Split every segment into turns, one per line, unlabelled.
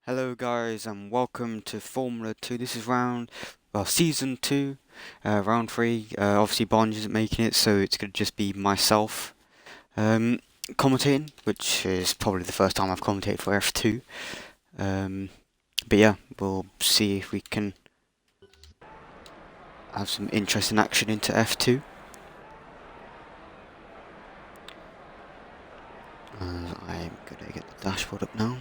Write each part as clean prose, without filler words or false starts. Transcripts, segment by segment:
Hello guys and welcome to Formula 2. This is season 2, round 3. Obviously Bond isn't making it, so it's going to just be myself commentating, which is probably the first time I've commentated for F2. But yeah, we'll see if we can have some interesting action into F2. I'm going to get the dashboard up now.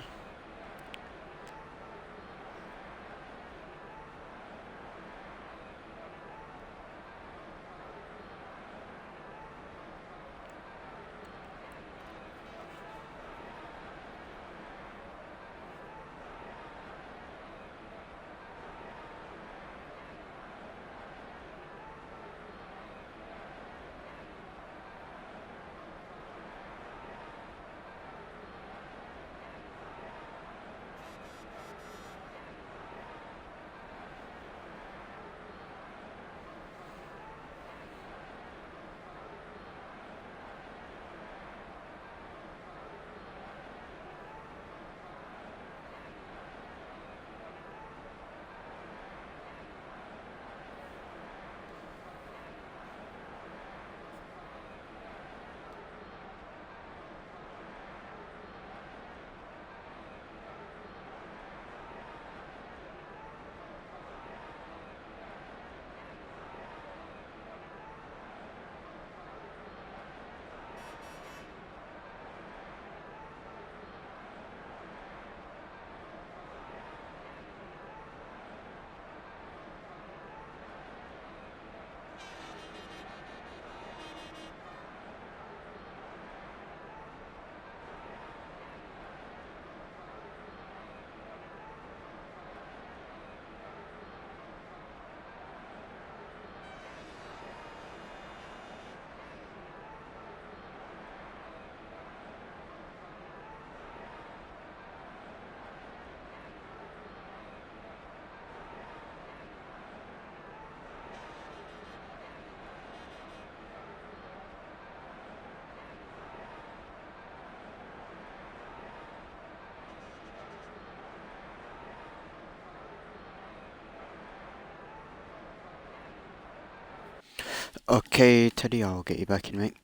Okay, Teddy, I'll get you back in, mate.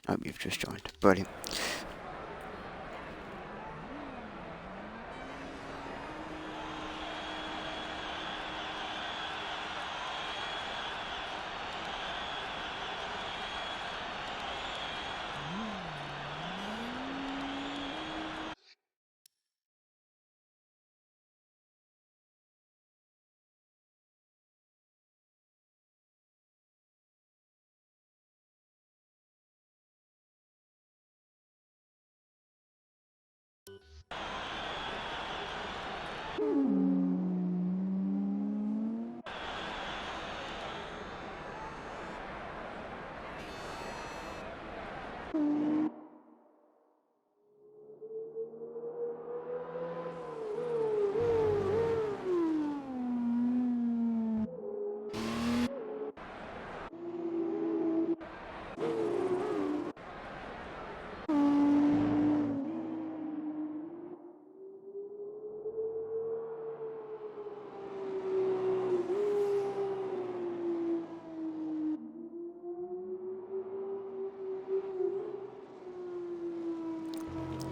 Oh, you've just joined. Brilliant.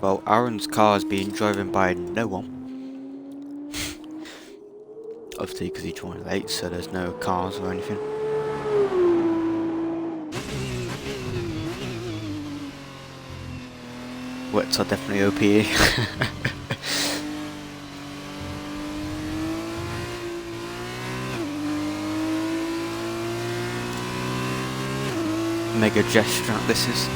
Well, Aaron's car is being driven by no one. Obviously, because he joined late, so there's no cars or anything. Wets are definitely OP. Mega gesture this is.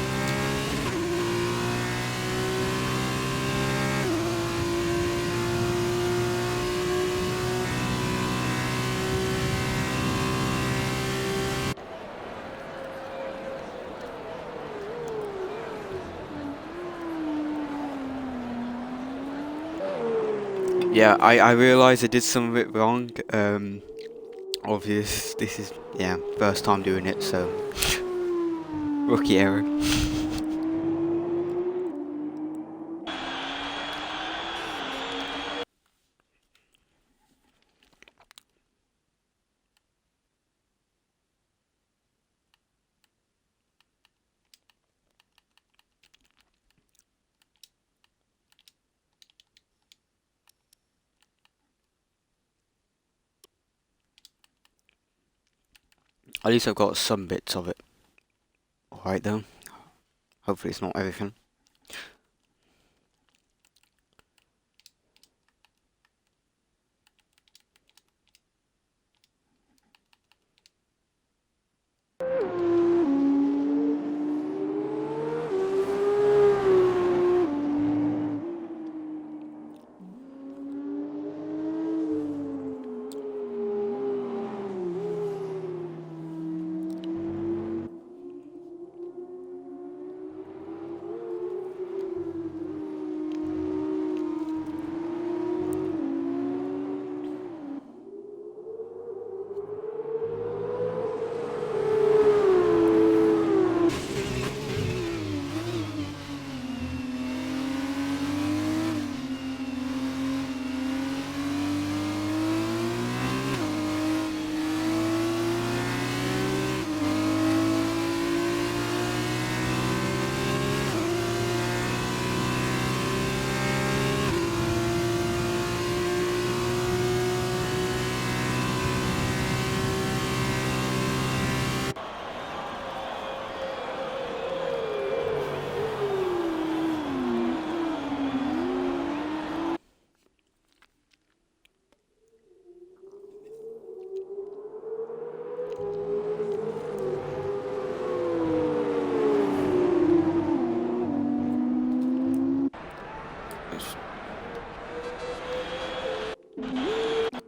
Yeah, I realised I did some of it wrong. Obviously, this is, yeah, first time doing it, so rookie error. At least I've got some bits of it. Alright though. Hopefully it's not everything.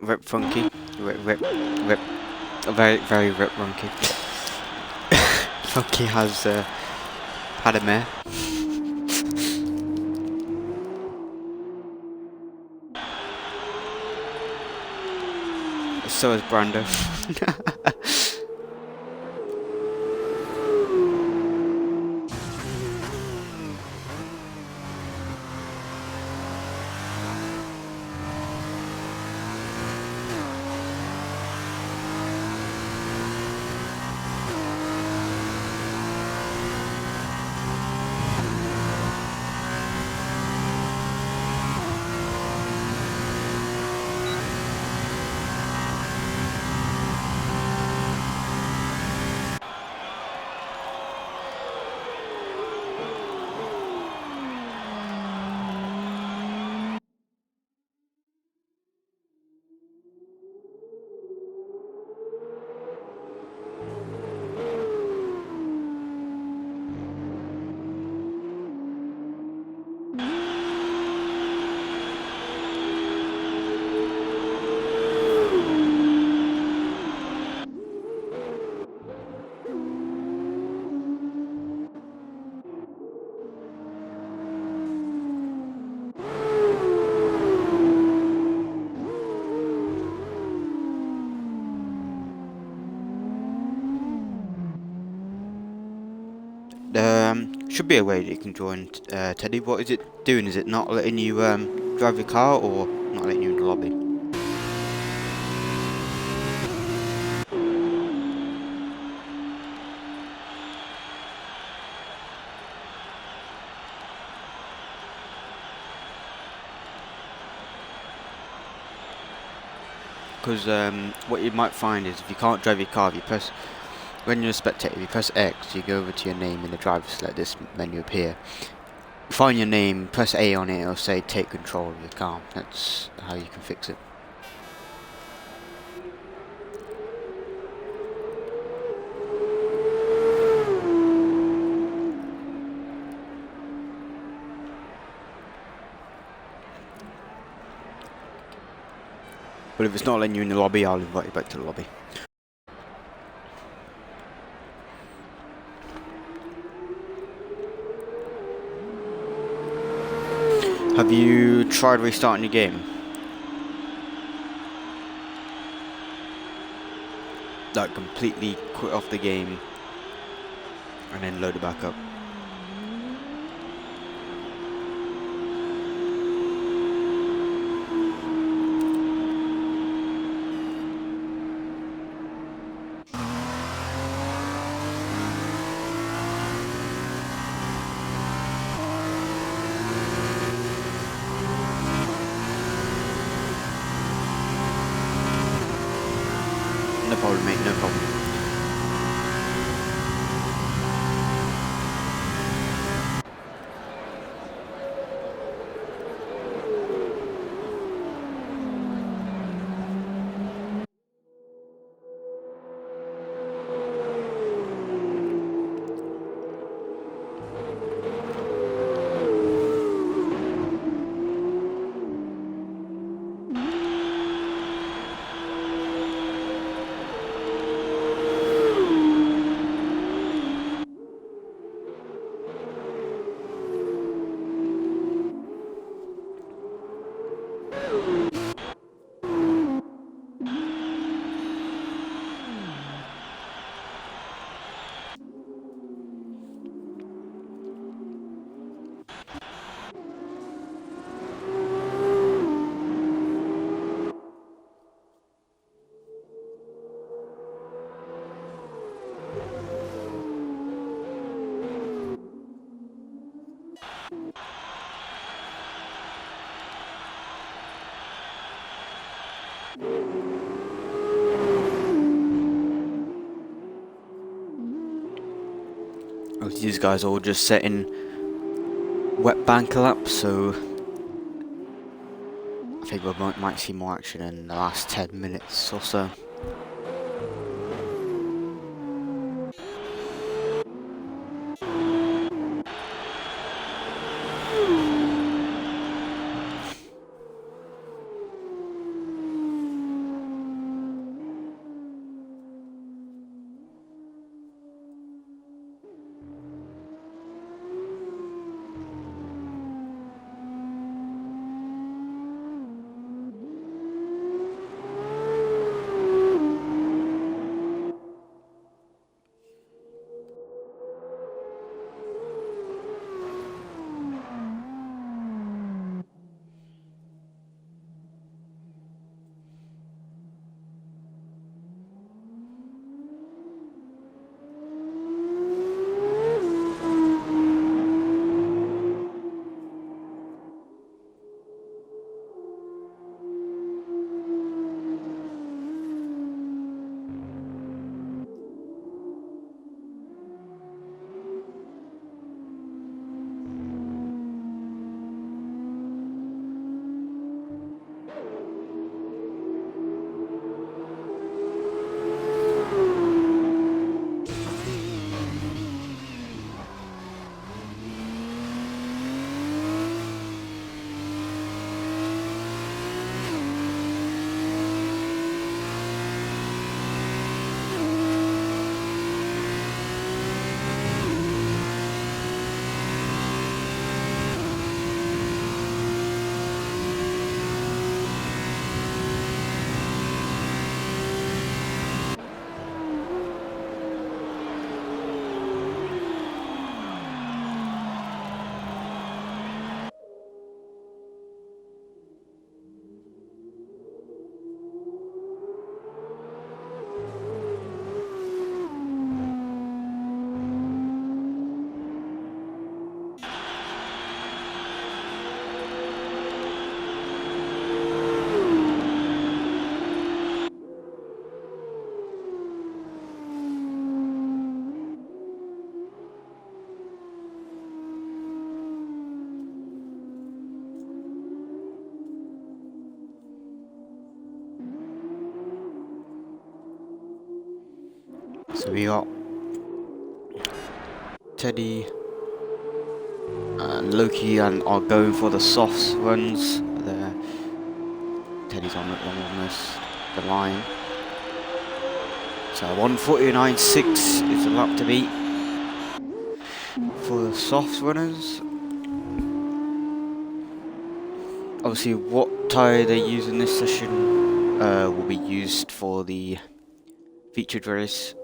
Rip funky. Rip. Very rip funky. Funky has had a mare. So has Brando. Should be a way that you can join Teddy. What is it doing? Is it not letting you drive your car, or not letting you in the lobby? Because what you might find is if you can't drive your car, if you press, when you're a spectator, if you press X, you go over to your name in the driver's, let this menu appear. Find your name, press A on it, it'll say take control of your car. That's how you can fix it. But if it's not letting you in the lobby, I'll invite you back to the lobby. Have you tried restarting your game? like completely quit off the game and then load it back up. No problem, mate, no problem. These guys are all just setting wet banker laps, so I think we might see more action in the last 10 minutes or so. So we got Teddy and Loki and are going for the softs runs there. Teddy's on almost the line. So 1:49.6 is the lap to beat for the softs runners. Obviously what tyre they use in this session will be used for the featured race,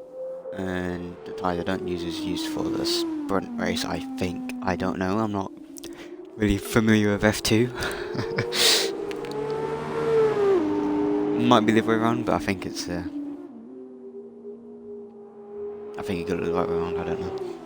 and the tyre I don't use is used for the sprint race, I think. I don't know, I'm not really familiar with F2. Might be the other way around, but I think it's I think you got it the right way around, I don't know.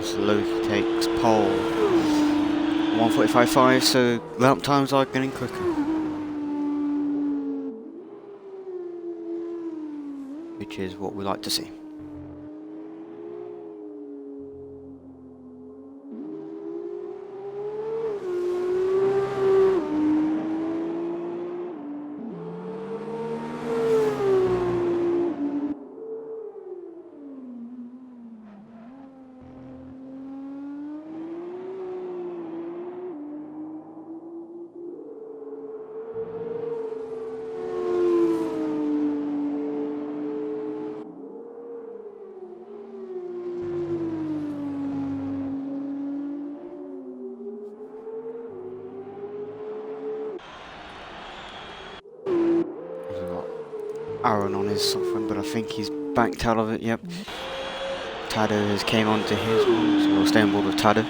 So Loki takes pole 1:45.5, so lap times are getting quicker, which is what we like to see. Aaron on his soft one, but I think he's backed out of it, yep. Tado has came onto his one, so we'll stay on board with Tado.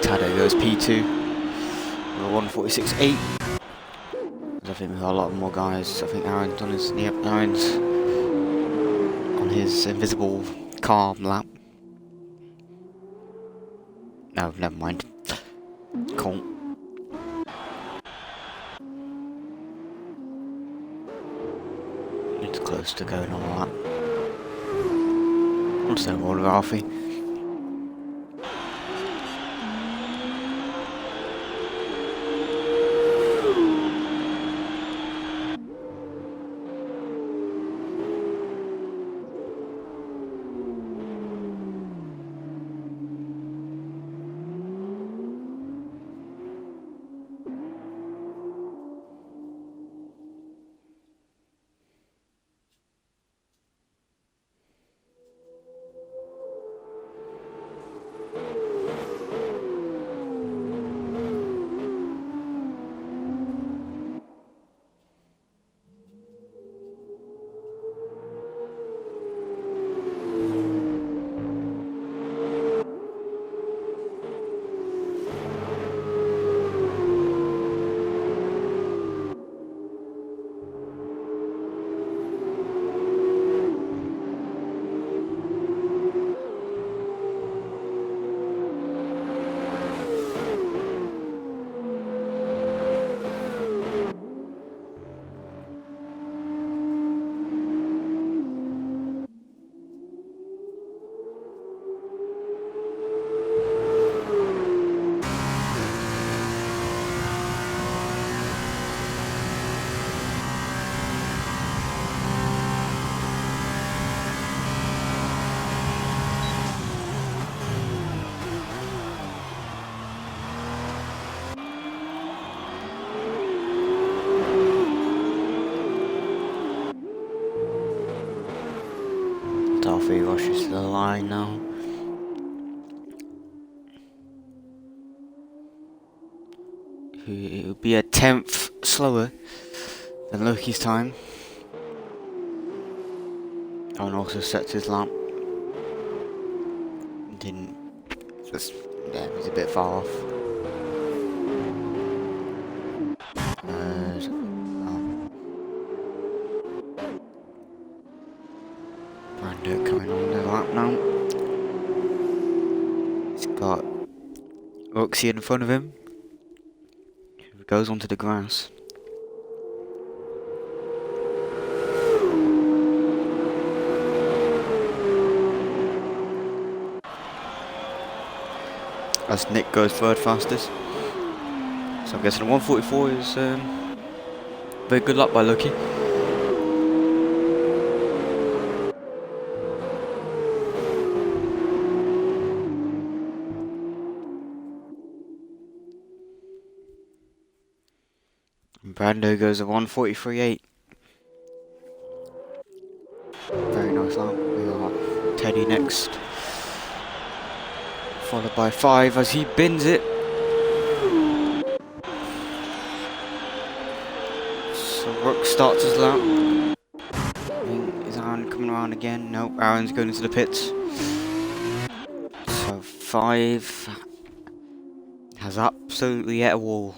Tado goes P2 with 1:46.8. I think we've got a lot more guys. I think Aaron's on his, yep, Aaron's on his invisible car lap. No, never mind. Cool. It's close to going on a lap. What's that all of Alfie? 3 rushes to the line now. It will be a 10th slower than Loki's time. And also sets his lap. Didn't just, yeah, it was a bit far off. Brando coming on the lap now. He's got Roxy in front of him, who goes onto the grass. As Nick goes third fastest. So I'm guessing 144 is very good luck by Loki. And Brando goes a 143.8. Very nice lap. We got Teddy next, followed by 5 as he bins it. So Rook starts his lap. Is Aaron coming around again? Nope, Aaron's going into the pits. So 5 has absolutely hit a wall.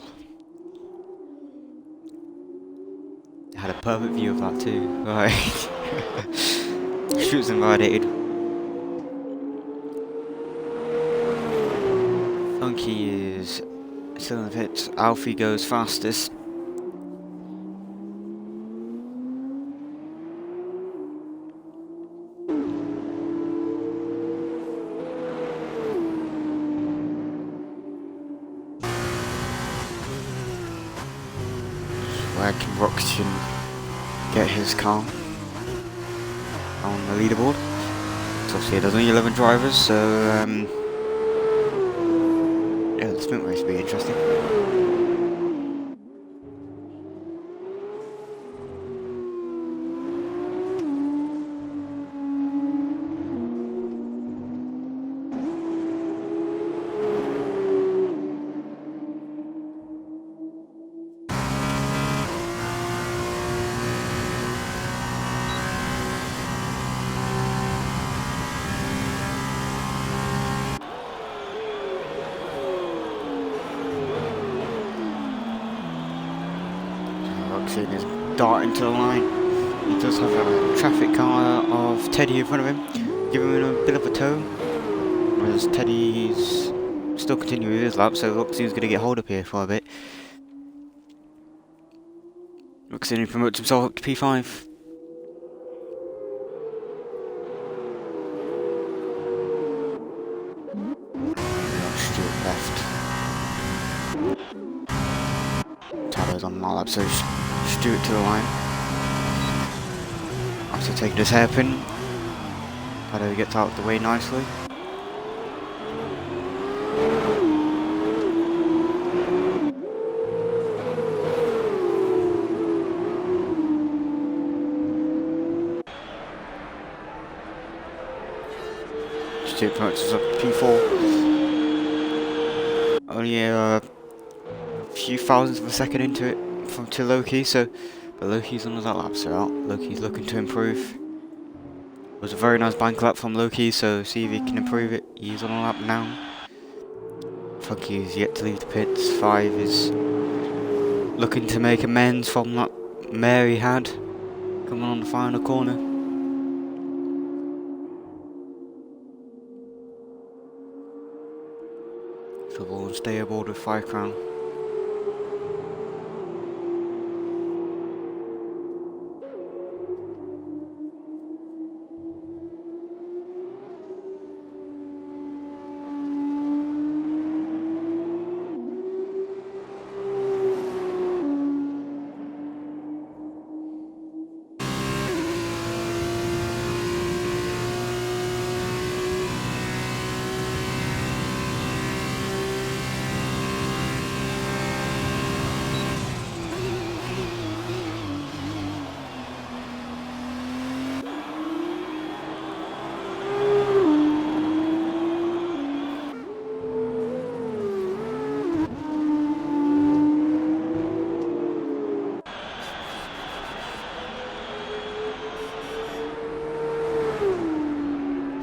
Had a perfect view of that too. Right. Shoots invalidated. Funky is still in the pits. Alfie goes fastest. Where can Roxy get his car on the leaderboard? So obviously there's only 11 drivers, so yeah, the sprint race will be interesting. Roxy is darting to the line. He does have a traffic car of Teddy in front of him, giving him a bit of a tow. Whereas Teddy's still continuing with his lap, so Roxy's going to get hold up here for a bit. Roxy promotes himself up to P5. Stuart left. Tabo's on my lap, so Stuart to the line. After taking his hairpin, Tabo gets out of the way nicely. Stuart promotes up P4. Only a few thousandths of a second into it to Loki, so but Loki's on that lap, so Loki's looking to improve. It was a very nice bank lap from Loki, so see if he can improve it. He's on a lap now. Funky is yet to leave the pits. 5 is looking to make amends from that Mary had coming on the final corner. So we'll stay aboard with 5 crown.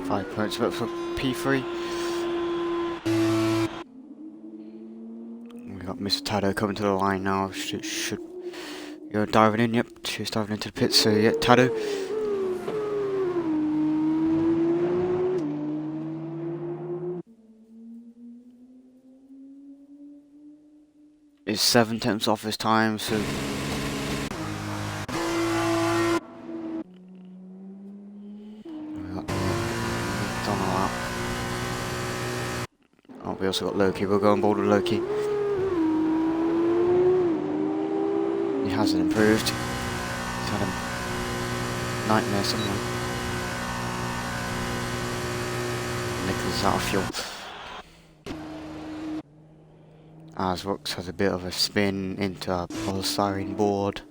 5 points up for P3. We got Mr. Tado coming to the line now. Should you're diving in? Yep, she's diving into the pit. So yeah, Tado. Is 7/10 off his time, so oh, we also got Loki. We'll go on board with Loki. He hasn't improved. He's had a nightmare somewhere. Nicholas is out of fuel. Asrox has a bit of a spin into a polystyrene board.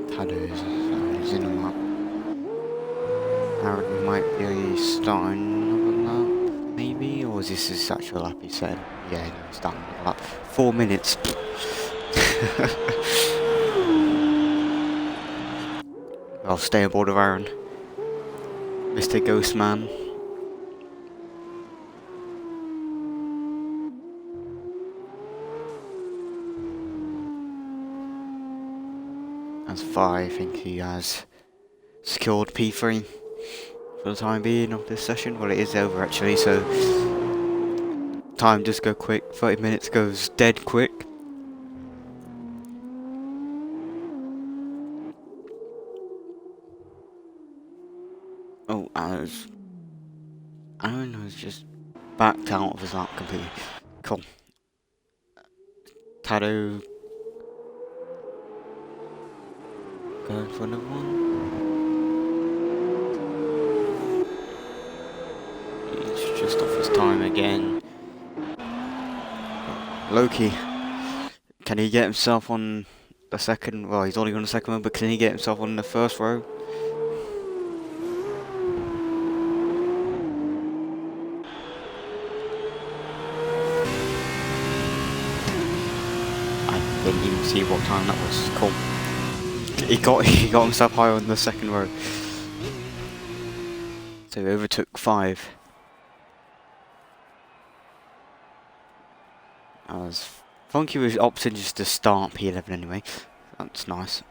Tado's in a lap. Aaron might be starting another lap, maybe? Or is this his actual lap he said? Yeah, no, he's starting another lap. 4 minutes. I'll stay aboard of Aaron. Mr. Ghostman. As far, I think he has secured P3 for the time being of this session. Well, it is over actually, so time does go quick. 30 minutes goes dead quick. Oh, Aaron has just backed out of his lap completely. Cool. Tado going for another one. He's just off his time again. Loki, can he get himself on the second? Well, he's only on the second one, but can he get himself on the first row? I didn't even see what time that was. Cool. He got himself higher on the second row. So he overtook 5. Funky was opting just to start P11 anyway. That's nice.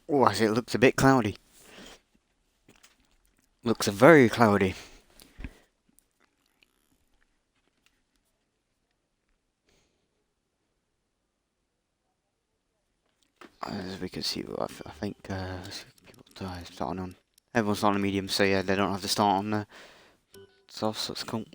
Oh, it looks a bit cloudy. Looks very cloudy. As we can see, I think starting on. Everyone's starting on medium, so yeah, they don't have to start on the soft, so it's cool.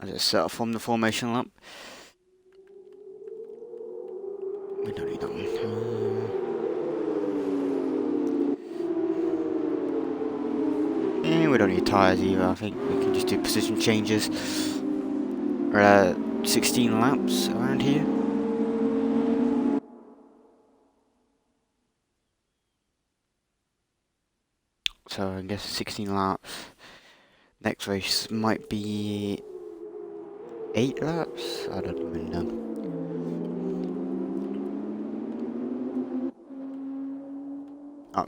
I just set up from the formation lap. We don't need that one. We don't need tyres either. I think we can just do position changes. 16 laps around here. So I guess 16 laps. Next race might be 8 laps? I don't even know.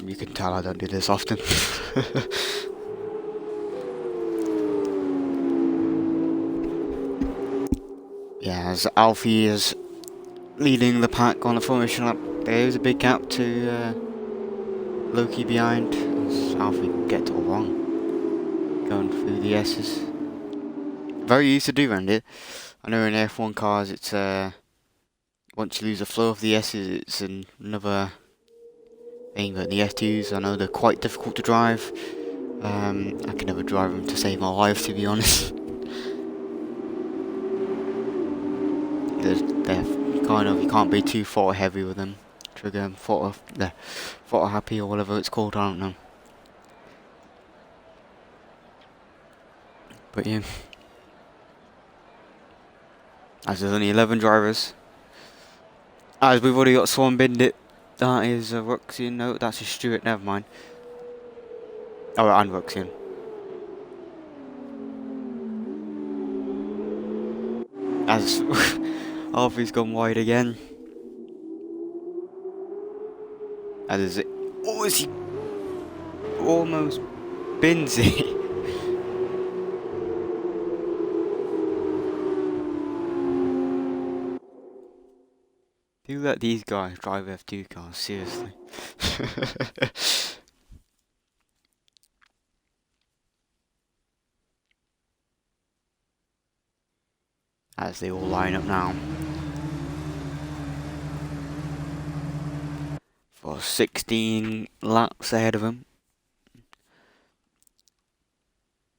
You can tell I don't do this often. Yeah, as Alfie is leading the pack on the formation lap. There is a big gap to Loki behind. How if we get it all wrong, going through the S's. Very easy to do around it. I know in F1 cars it's once you lose the flow of the S's, it's another thing. But the S2s, I know they're quite difficult to drive. I can never drive them to save my life, to be honest. they're kind of, you can't be too throttle heavy with them. Trigger throttle happy or whatever it's called, I don't know. But yeah, as there's only 11 drivers, as we've already got Swan binned it. That is Ruxian. No, that's a Stewart. Never mind. Oh, and Ruxian. As Alfie's gone wide again. As is it. Oh, is he almost bins it? Do let these guys drive F2 cars, seriously. As they all line up now for 16 laps ahead of them.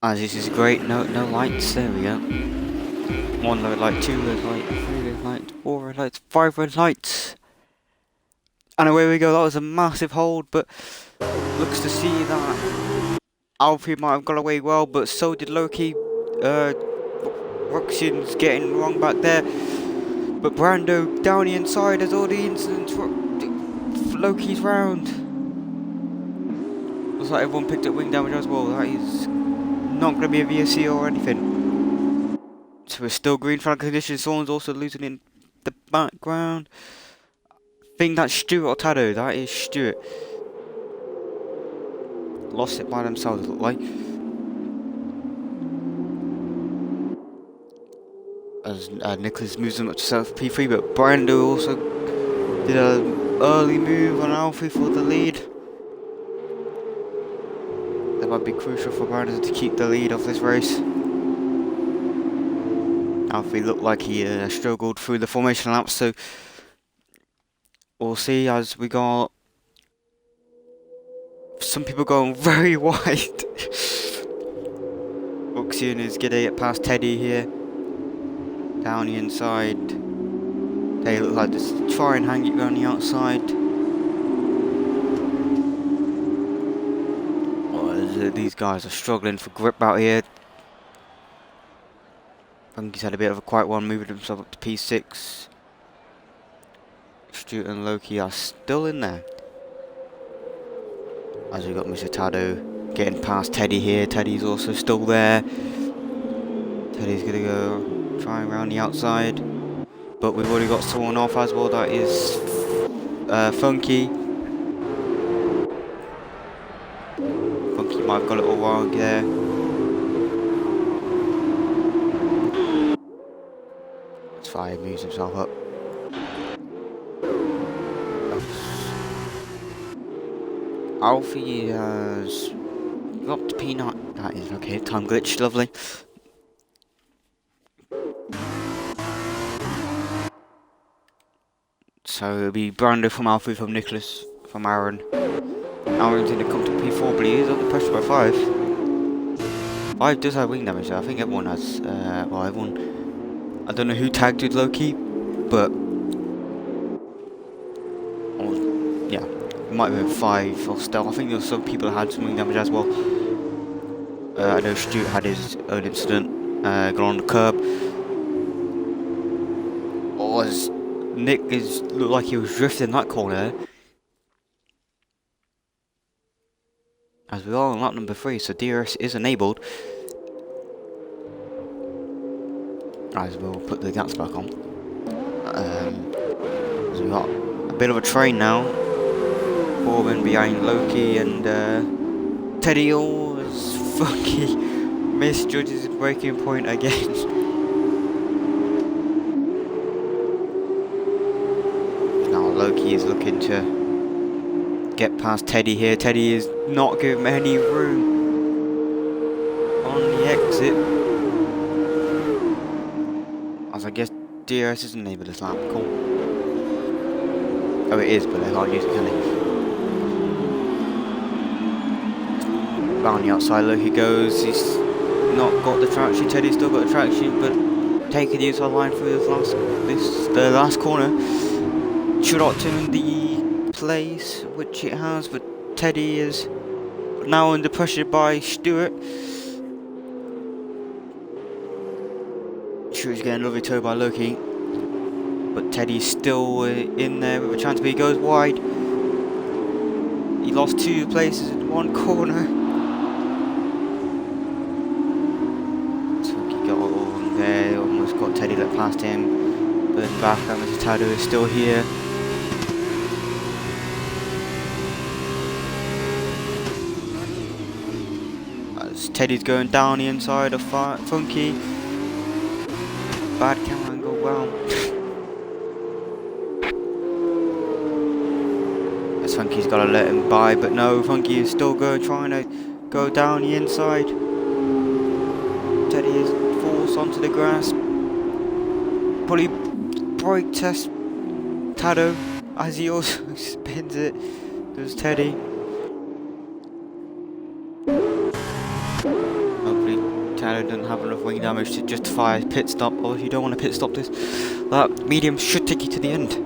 As this is great, no lights, there we go. 1 red light, 2 red light, 3 red light, 4 red lights, 5 red lights. And away we go. That was a massive hold, but looks to see that Alfie might have got away well, but so did Loki. Ruxian's getting wrong back there, but Brando down the inside as all the incidents. Loki's round. Looks like everyone picked up wing damage as well. That is not going to be a VSC or anything. So we're still green flag conditions. Someone's also losing in the background. I think that's Stuart or Tado. That is Stuart. Lost it by themselves, it looked like. As Nicholas moves them up to South P3, but Brando also did an early move on Alfie for the lead. That might be crucial for Brando to keep the lead of this race. Alfie looked like he struggled through the formation laps, so we'll see as we got some people going very wide. Ruxian is getting it past Teddy here. Down the inside. They look like just try and hang it around the outside. Oh, these guys are struggling for grip out here. Funky's had a bit of a quiet one, moving himself up to P6. Stuart and Loki are still in there. As we got Mr. Tado getting past Teddy here. Teddy's also still there. Teddy's gonna go trying around the outside, but we've already got someone off as well. That is Funky. Funky might have got it all wrong there. That's fine, he moves himself up. Alfie has got to P9. That is okay, time glitch, lovely. So it'll be Brando from Alfie, from Nicholas, from Aaron. Aaron's in the come to P4, but he is under pressure by 5. 5 does have wing damage, so I think everyone has, well, everyone, I don't know who tagged with Loki, but, oh, yeah, it might have been 5 or still. I think there were some people who had some wing damage as well. I know Stuart had his own incident, got on the curb. Oh, Nick looked like he was drifting that corner. As we are on lap number 3, so DRS is enabled. As we'll put the gas back on. So we got a bit of a train now. Corbin behind Loki and Teddy. Oh, is Funky misjudges his braking point again. Loki is looking to get past Teddy here. Teddy is not giving him any room on the exit. As I guess DRS isn't able to lap. Cool. Oh, it is, but they can't use it, can they? Round the outside, Loki goes. He's not got the traction. Teddy's still got the traction, but taking the inside line through the last corner. Should not turn the place, which it has, but Teddy is now under pressure by Stewart. Stewart's getting a lovely toe by Loki, but Teddy's still in there with a chance, but he goes wide. He lost 2 places in one corner. There, almost got Teddy let past him, but then back and Mr. Tado is still here. As Teddy's going down the inside of Funky. Bad camera angle, wow. As Funky's got to let him by, but no, Funky is still trying to go down the inside. Teddy is onto the grass. Probably brake test Tado as he also spins it. Does Teddy. Hopefully Tado doesn't have enough wing damage to justify a pit stop, or if you don't want to pit stop this, that medium should take you to the end.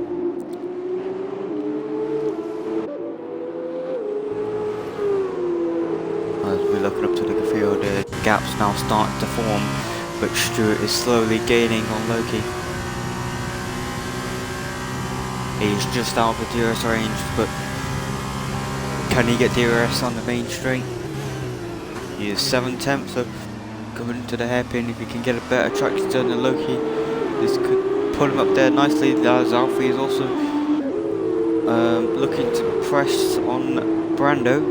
As we're looking up to the field, the gaps now starting to form, but Stewart is slowly gaining on Loki. He's just out of the DRS range, but can he get DRS on the main straight? He is 7/10, so coming into the hairpin, if he can get a better traction turn than Loki, this could put him up there nicely. As Alfie is also looking to press on Brando.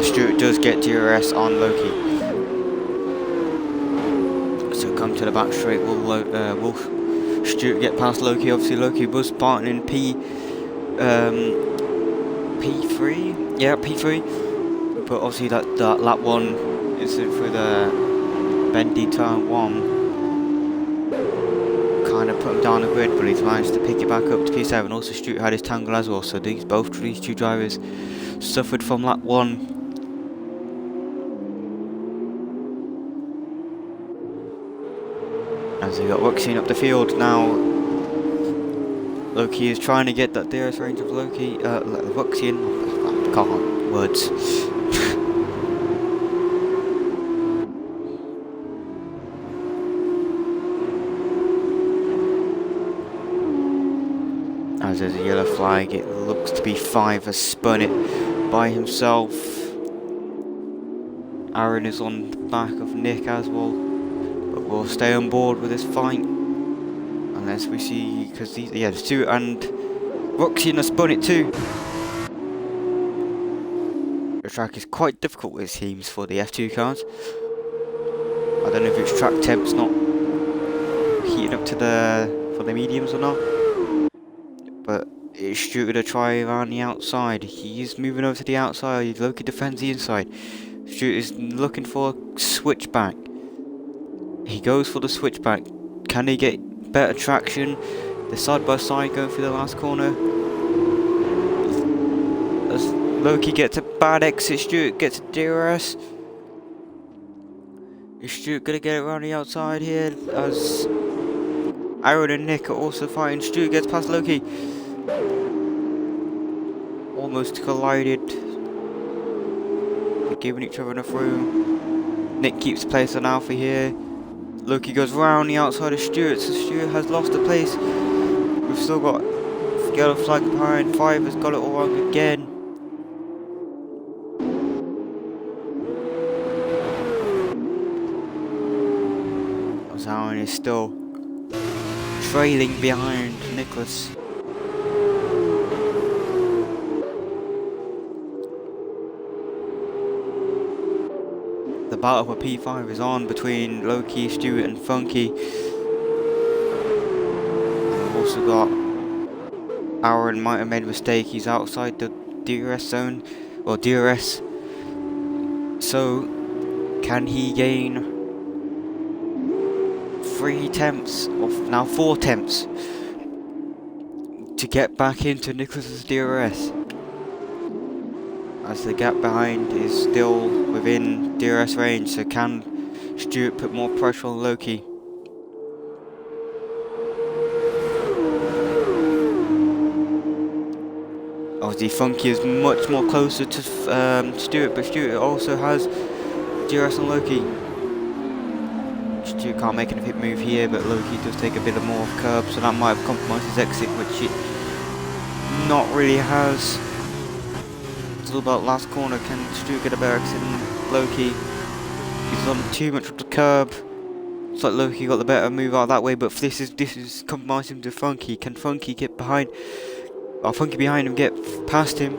Stewart does get DRS on Loki. So come to the back straight, will Stewart get past Loki? Obviously Loki was starting in P3? Yeah, P3. But obviously that lap 1 is through the bendy turn 1. Kind of put him down the grid, but he's managed to pick it back up to P7. Also Stewart had his tangle as well, so both these 2 drivers suffered from lap 1. As we got Wuxian up the field now. Loki is trying to get that DRS range of Wuxian. I can't words. As there's a yellow flag, it looks to be 5 has spun it by himself. Aaron is on the back of Nick as well. But we'll stay on board with this fight unless we see, because Stewart and Wuxian have spun it too. The track is quite difficult with teams for the F2 cars. I don't know if it's track temp's not heating up to for the mediums or not. But it's Stewart to try around the outside. He's moving over to the outside. Loki defends the inside. Stewart is looking for a switchback. He goes for the switchback. Can he get better traction? The side by side going through the last corner. As Loki gets a bad exit, Stewart gets a DRS. Is Stewart gonna get it around the outside here? As Aaron and Nick are also fighting. Stewart gets past Loki. Almost collided. They're giving each other enough room. Nick keeps place on Alfie here. Loki goes round the outside of Stewart, so Stewart has lost the place. We've still got yellow flag behind. 5 has got it all wrong again. Aaron is still trailing behind Nicholas. The battle for P5 is on between Loki, Stuart and Funky. We've also got Aaron might have made a mistake, he's outside the DRS zone, or DRS. So, can he gain 3 attempts, or now 4 attempts, to get back into Nicholas's DRS? As the gap behind is still within DRS range, so can Stuart put more pressure on Loki? Obviously Funky is much more closer to Stuart, but Stuart also has DRS on Loki. Stuart can't make anything move here, but Loki does take a bit of more curb, so that might have compromised his exit, which it not really has. It's all about last corner. Can Stuart get a better exit than Loki? He's on too much of the curb. It's like Loki got the better move out that way, but this is compromising to Funky. Can Funky get behind? Or Funky behind him get past him?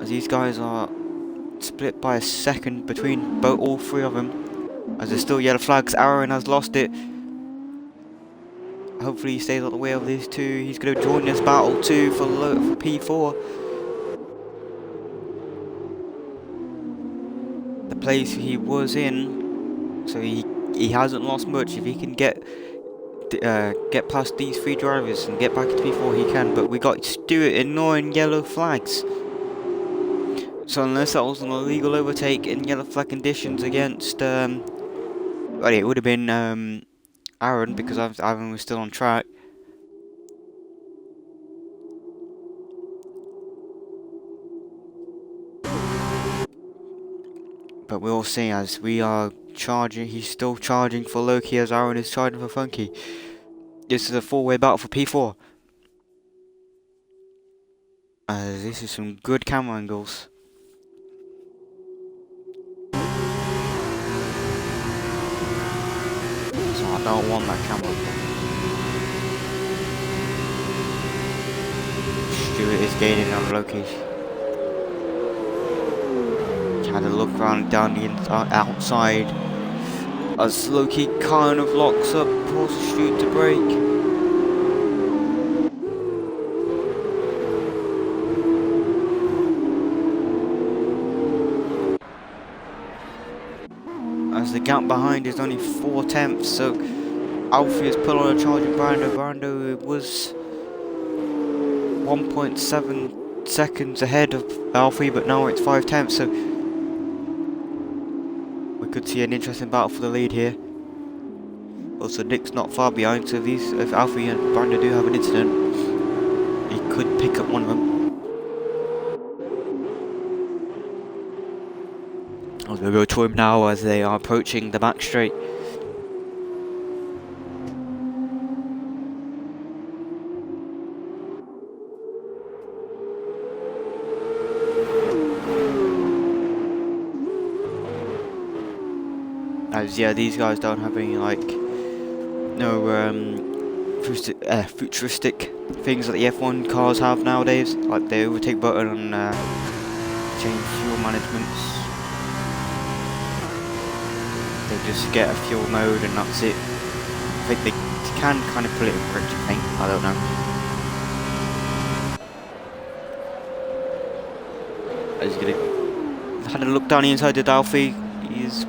As these guys are split by a second between all 3 of them. As there's still yellow flags, Aaron has lost it. Hopefully he stays out the way of these 2. He's going to join this battle too for P4. The place he was in, so he hasn't lost much. If he can get past these 3 drivers and get back into P4, he can. But we got Stuart ignoring yellow flags. So unless that was an illegal overtake in yellow flag conditions against, well, it would have been Aaron, because Aaron was still on track. But we'll see as we are charging. He's still charging for Loki as Aaron is charging for Funky. This is a 4-way battle for P4. This is some good camera angles. So I don't want that camera. Stuart is gaining on Loki. Had a look around down the outside as Loki kind of locks up, forces Stuart to brake. As the gap behind is only 4 attempts, so Alfie has put on a charge of Brando. Brando was 1.7 seconds ahead of Alfie, but now it's 5 attempts, so we could see an interesting battle for the lead here. Also, Nick's not far behind, so if Alfie and Brando do have an incident, he could pick up one of them. I'll go to him now as they are approaching the back straight. As yeah, these guys don't have any futuristic things that the F1 cars have nowadays, like the overtake button and change fuel management. They just get a fuel mode and that's it. I think they can kind of pull it in French, I think. I don't know. As you had a look down the inside of Alfie. He's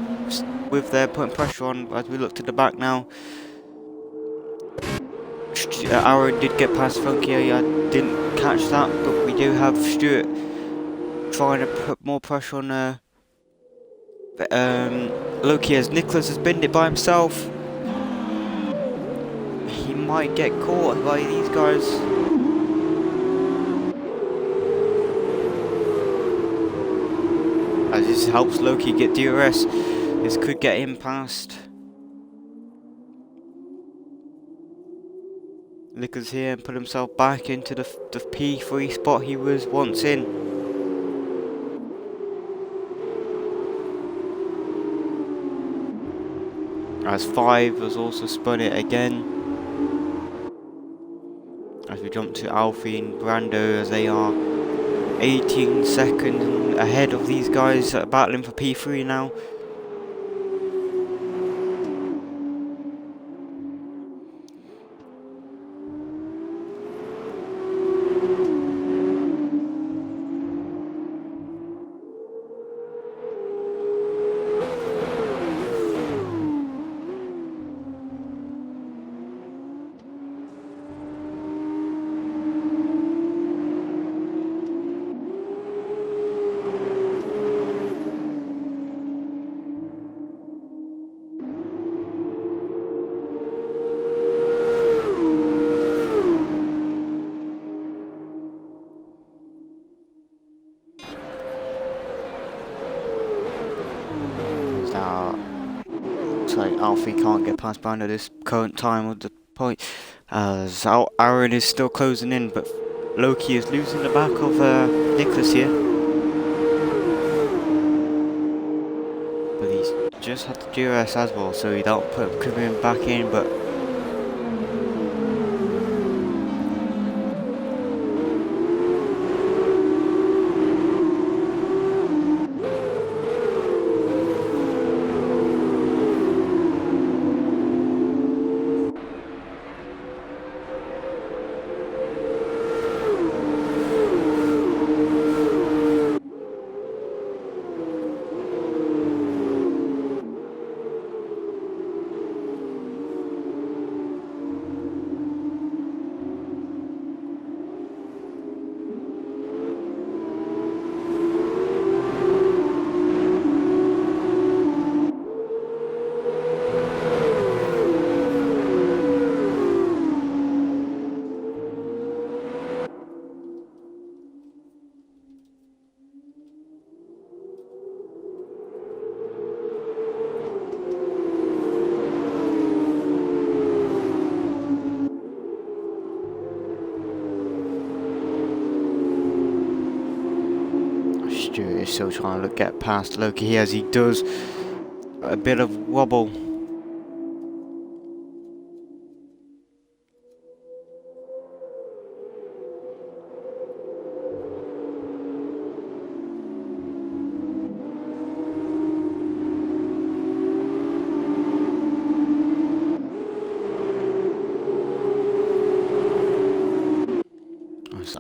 with there putting pressure on as we look to the back now. Aaron did get past Funky. I didn't catch that, but we do have Stuart trying to put more pressure on Loki as Nicholas has binned it by himself. He might get caught by these guys. As this helps Loki get DRS. This could get him past. Nicholas here and put himself back into the P3 spot he was once in. As 5 has also spun it again. As we jump to Alfie and Brando as they are 18 seconds ahead of these guys battling for P3 now. Now, looks like Alfie can't get past Brando this current time of the point, as Aaron is still closing in, but Loki is losing the back of Nicholas here. But he's just had the DRS as well, so he don't put him back in, but Stuart is still trying to get past Loki here as he does a bit of wobble.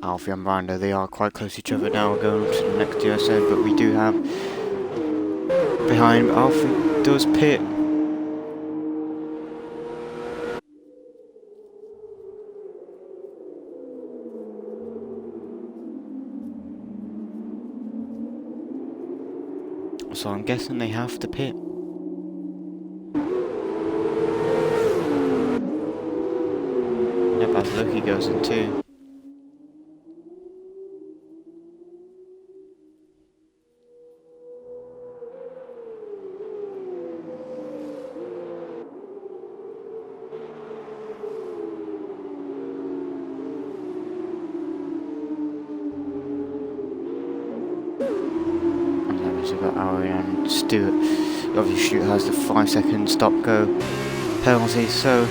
Alfie and Brando, they are quite close to each other now, going to the next DSN, but we do have behind Alfie does pit. So I'm guessing they have to pit. Yep, as Loki goes in too. We've got Ari and Stuart. Obviously, Stuart has the 5-second stop go penalty, so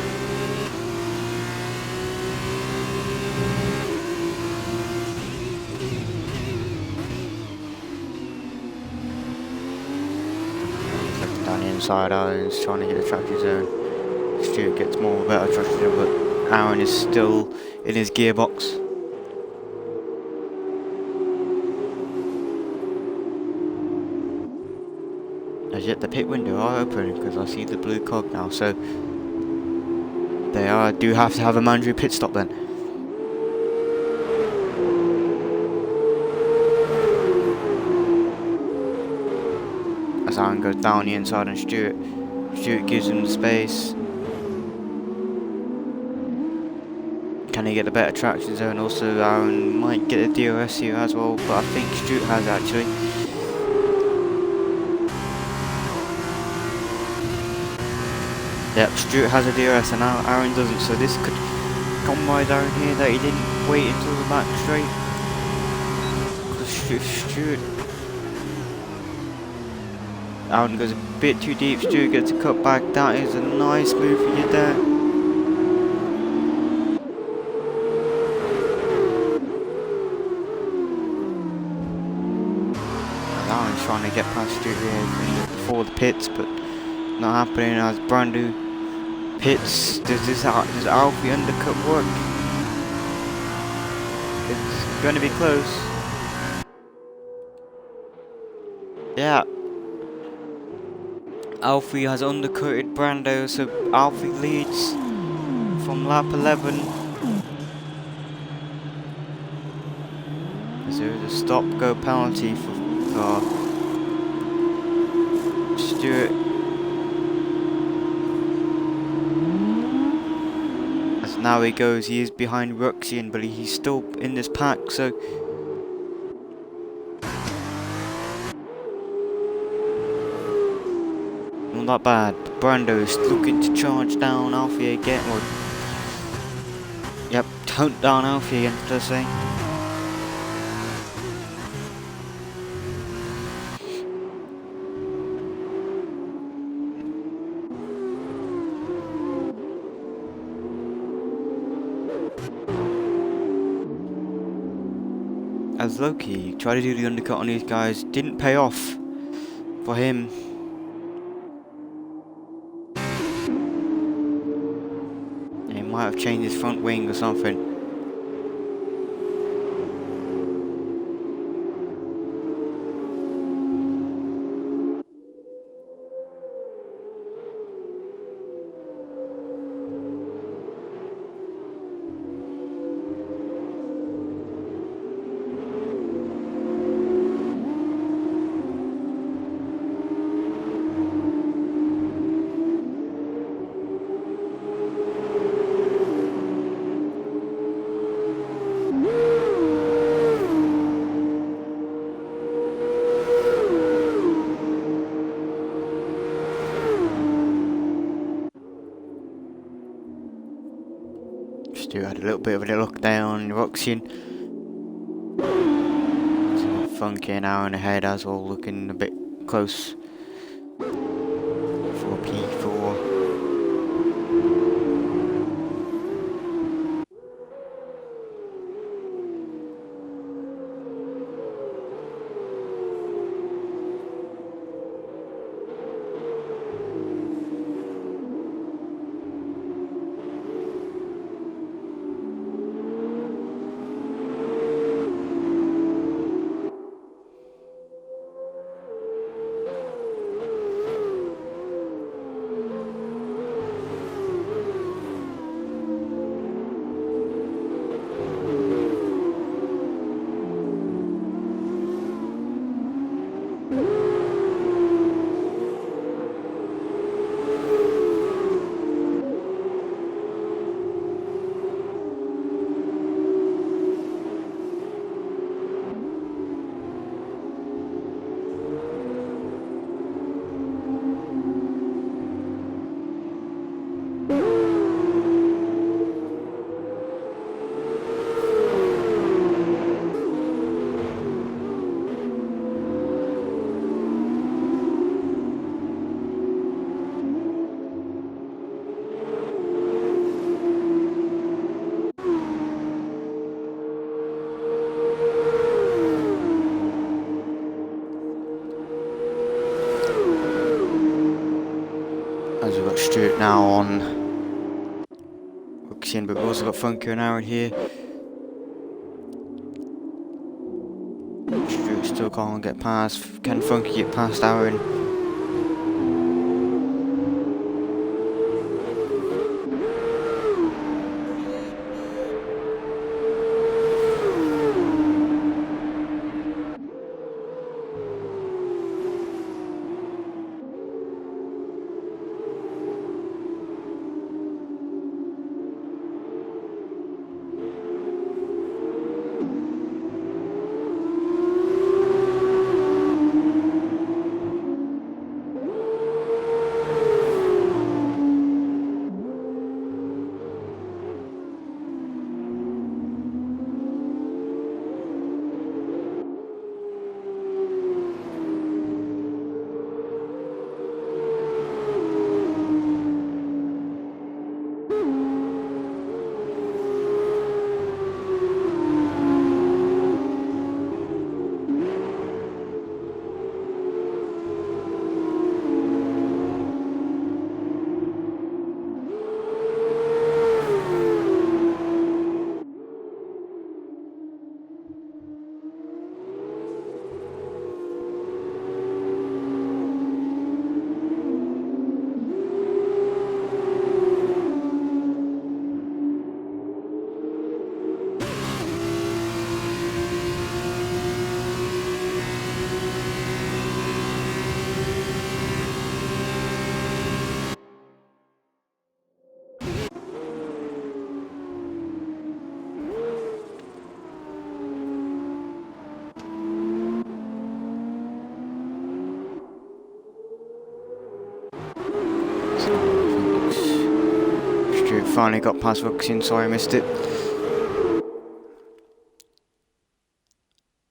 down the inside, Aaron's trying to get the traction zone. Stuart gets more better traction zone, but Aaron is still in his gearbox. As yet the pit window are open because I see the blue cog now, so they do have to have a mandatory pit stop then. As Aaron goes down the inside and Stuart gives him the space. Can he get a better traction zone? Also Aaron might get a DRS here as well, but I think Stuart has actually. Yep, Stuart has a DRS and now Aaron doesn't, so this could compromise Aaron here that he didn't wait until the back straight. Because Stuart... Aaron goes a bit too deep, Stuart gets a cut back. That is a nice move for you there. trying to get past Stuart here before the pits, but not happening as Brando pits. Does Alfie undercut work? It's going to be close. Yeah. Alfie has undercutted Brando, so Alfie leads from lap 11. As there is a stop-go penalty for Stuart. As now he goes, he is behind Ruxian, but he's still in this pack, so not that bad. Brando is looking to charge down Alfie again. Or, yep, hunt down Alfie again, should I say. As Loki tried to do the undercut on these guys, didn't pay off for him. And he might have changed his front wing or something. Stu had a little bit of a look down Ruxian. Funky an hour and ahead as well, looking a bit close for P4. As we've got Stuart now on Ruxian, but we've also got Funky and Aaron here. Stuart still can't get past. Can Funky get past Aaron? finally got past Vuxian, sorry I missed it.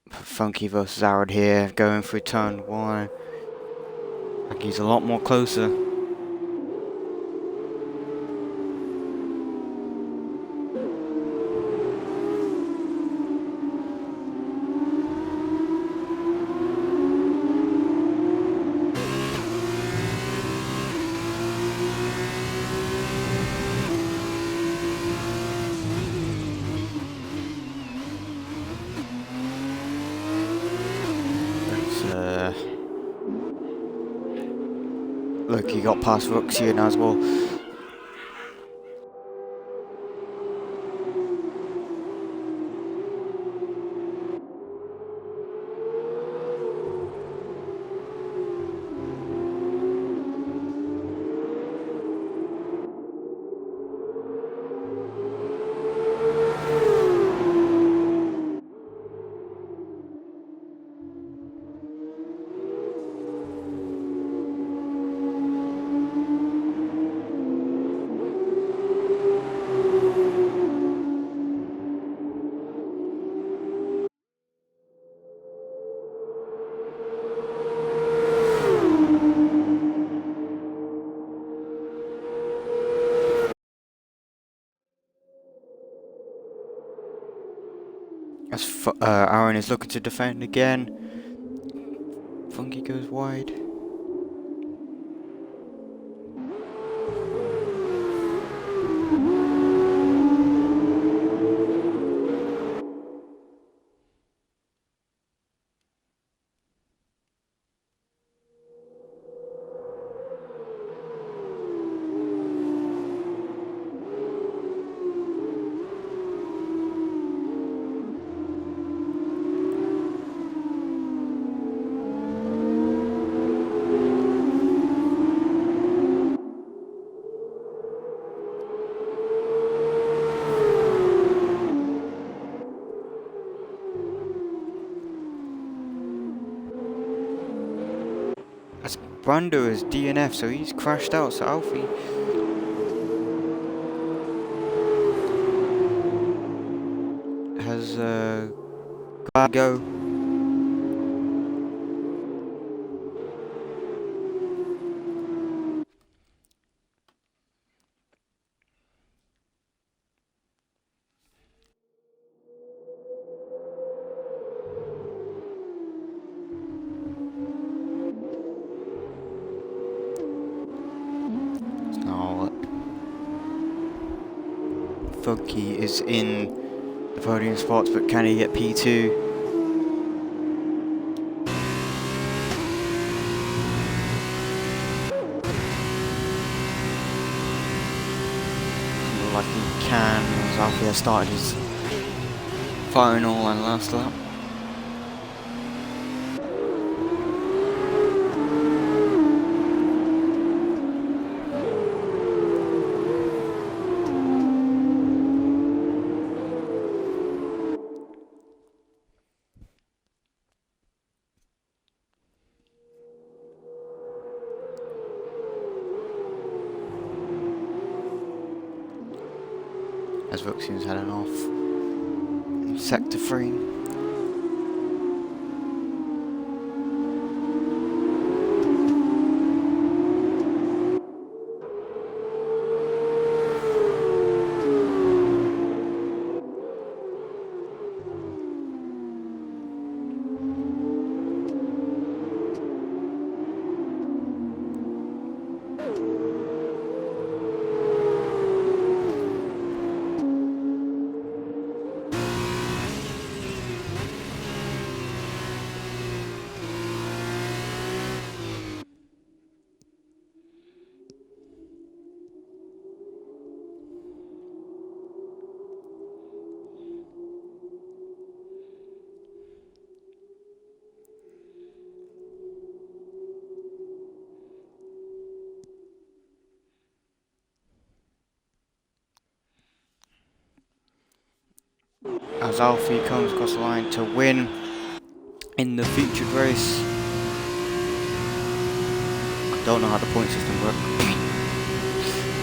Funky versus Arad here, going through turn 1. Like he's a lot more closer. Look, he got past Vuxian as well. As Aaron is looking to defend again. Funky goes wide. As Brando is DNF, so he's crashed out, so Alfie has got to go. Funky is in the podium spots, but can he get P2? Looks like he can, as Alfie has started his final and last lap. As Vuxian's heading off in sector 3. As Alfie comes across the line to win in the featured race. I don't know how the point system works.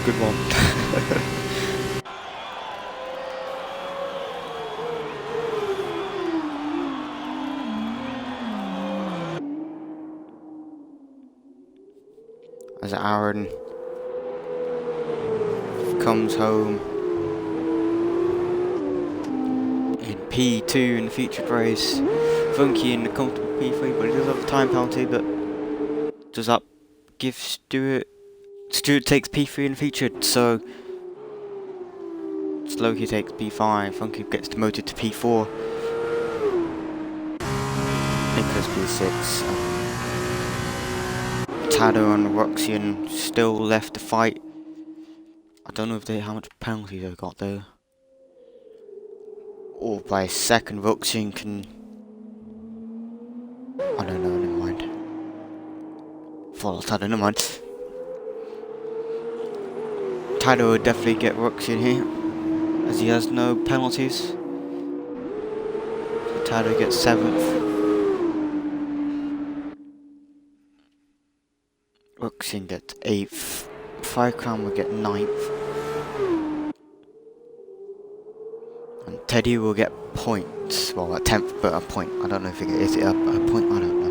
Good one. as Aaron comes home in P2 in the featured race. Funky in the comfortable P3, but he does have a time penalty, but does that give Stewart? Stewart takes P3 in the featured, so Slowkey takes P5, Funky gets demoted to P4. Nicholas P6. Tado and Roxian still left to fight. I don't know if how much penalties they've got though. Or by a second, Roxian can. I don't know, never mind. Follow Tado, never mind. Tado would definitely get Roxian here, as he has no penalties. So Tado gets 7th. Roxian gets 8th. Five Crown will get 9th. And Teddy will get points. Well, a 10th, but a point. I don't know if is it a point? I don't know.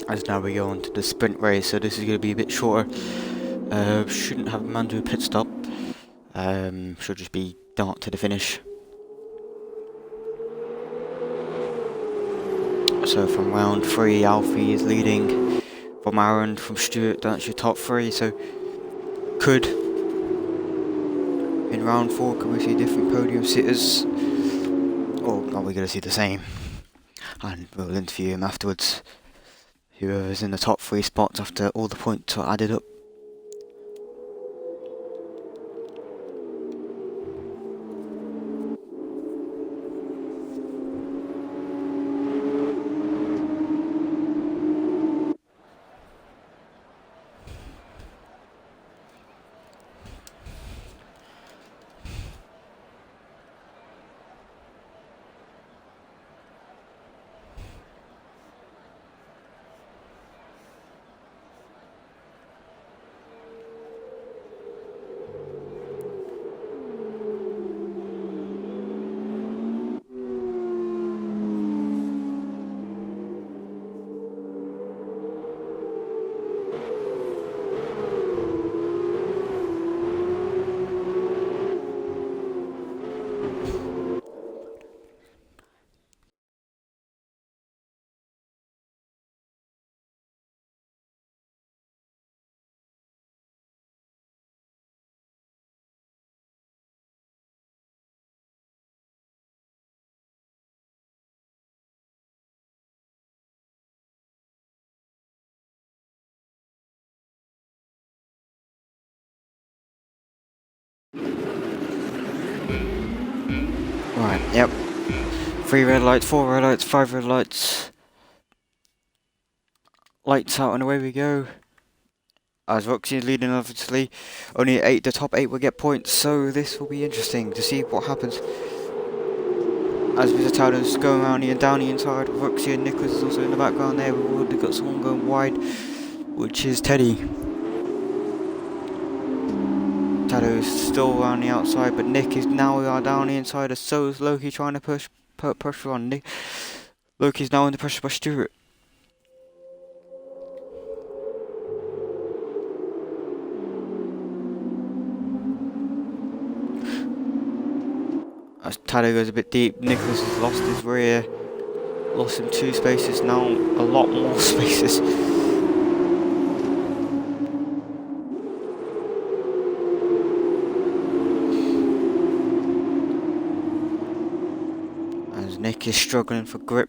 As now we go on to the sprint race, so this is going to be a bit shorter. Shouldn't have a man do a pit stop. Should just be dart to the finish. So from round 3, Alfie is leading from Aaron, from Stewart, that's your top 3. So could in round 4 could we see different podium sitters, or are we going to see the same? And we'll interview him afterwards. whoever's in the top 3 spots after all the points are added up. Right, yep. 3 red lights, 4 red lights, 5 red lights. Lights out and away we go. As Roxy is leading, obviously. Only the top 8 will get points, so this will be interesting to see what happens. As Mr. Towler's going around and down the inside, Roxy and Nicholas is also in the background there. We've already got someone going wide, which is Teddy. Taddo's still around the outside, but Nick is now down the inside, and so is Loki trying to put pressure on Nick. Loki's now under pressure by Stuart. As Taddo goes a bit deep, Nicholas has lost his rear. Lost him 2 spaces, now a lot more spaces. As Nick is struggling for grip.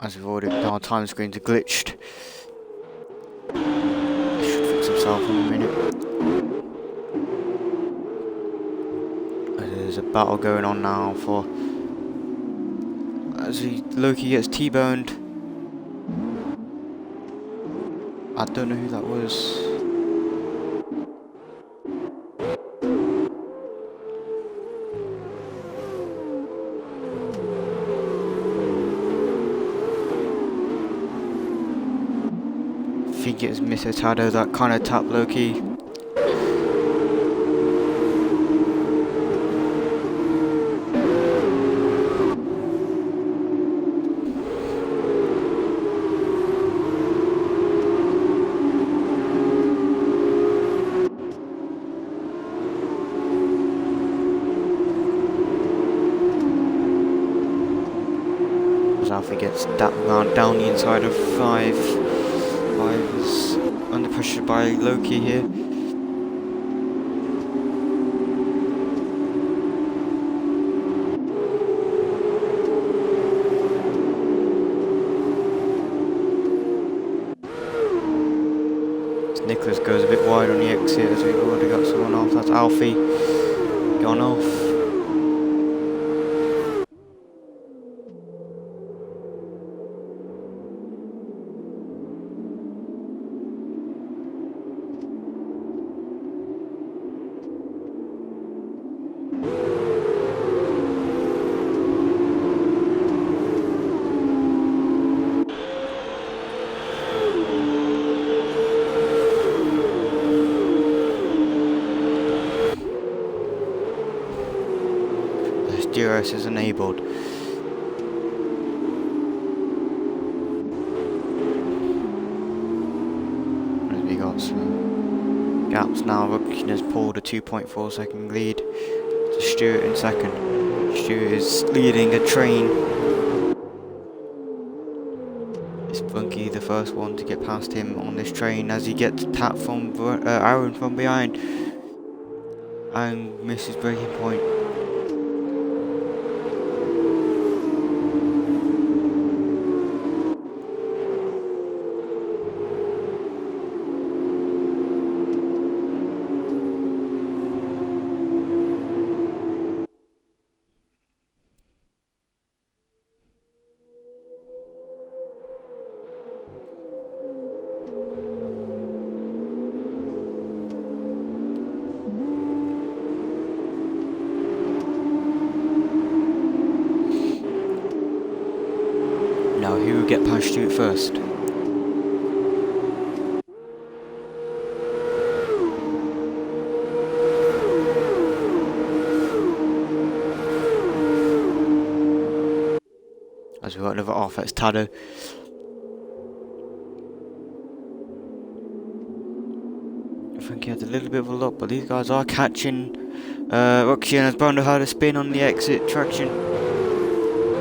As we've already, our time screens are glitched. Should fix himself in a minute. There's a battle going on now for as Loki gets T-boned. I don't know who that was. I think it's Mr. Taddo that kind of tapped Loki. Alfie gets that round down the inside of 5. 5 is under pressure by Loki here. Nicholas goes a bit wide on the exit as we've already got someone off. That's Alfie gone off. DRS is enabled. As we got some gaps now, Rukkin has pulled a 2.4 second lead to Stewart in second. Stewart is leading a train. It's Funky the first one to get past him on this train as he gets tapped from Aaron from behind and misses breaking point. Now who will get past Stewart first? As we've got another off, that's Tado. I think he had a little bit of a luck, but these guys are catching Rukkin as Brando had a spin on the exit traction.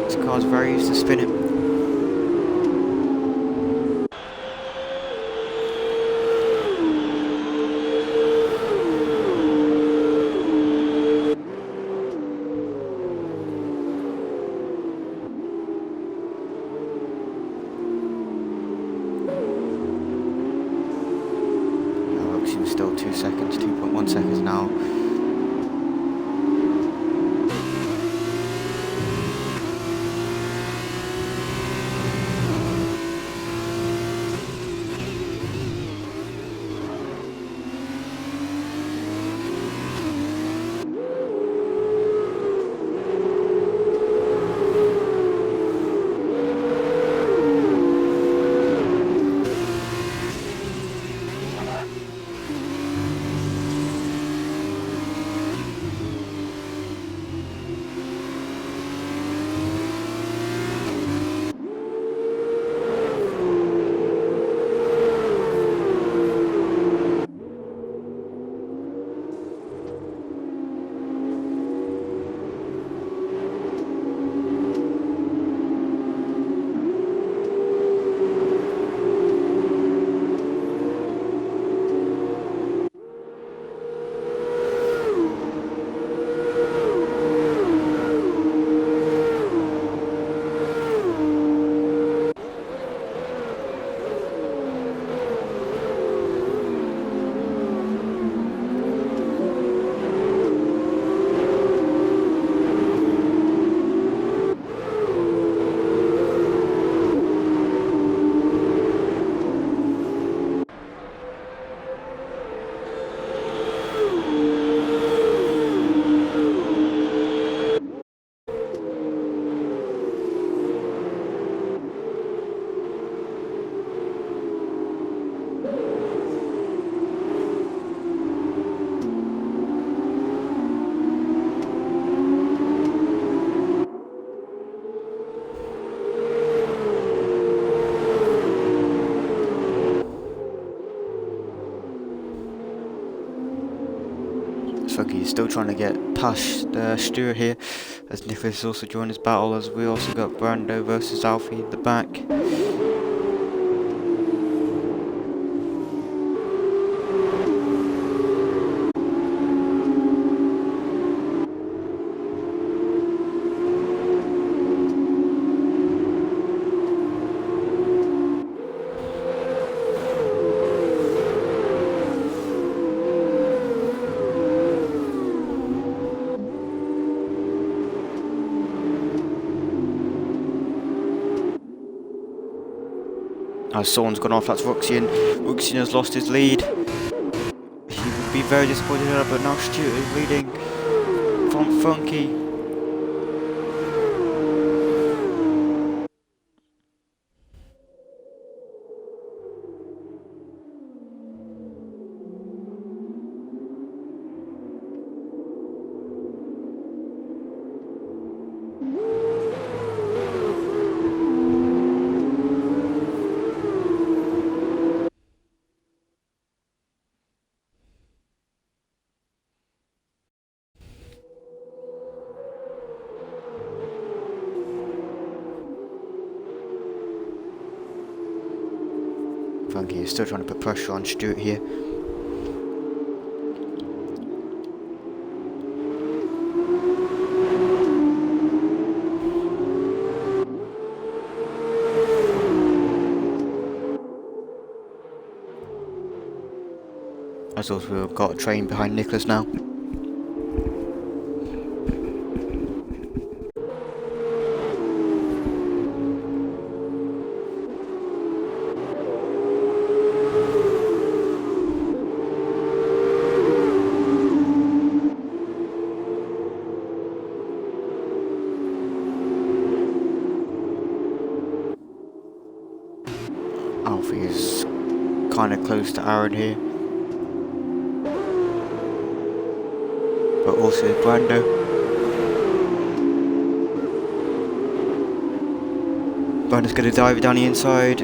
This car's very used to spinning. Still 2 seconds, 2.1 seconds now. He's still trying to get past Stewart here, as Nicholas also joined his battle, as we also got Brando versus Alfie at the back. Someone's gone off, that's Rukkin. Rukkin has lost his lead. He would be very disappointed in that, but now Stewart is leading from Funky. Funky is still trying to put pressure on Stewart here. As also we've got a train behind Nicholas now. Alfie is kind of close to Aaron here. But also Brando. Brando's going to dive down the inside.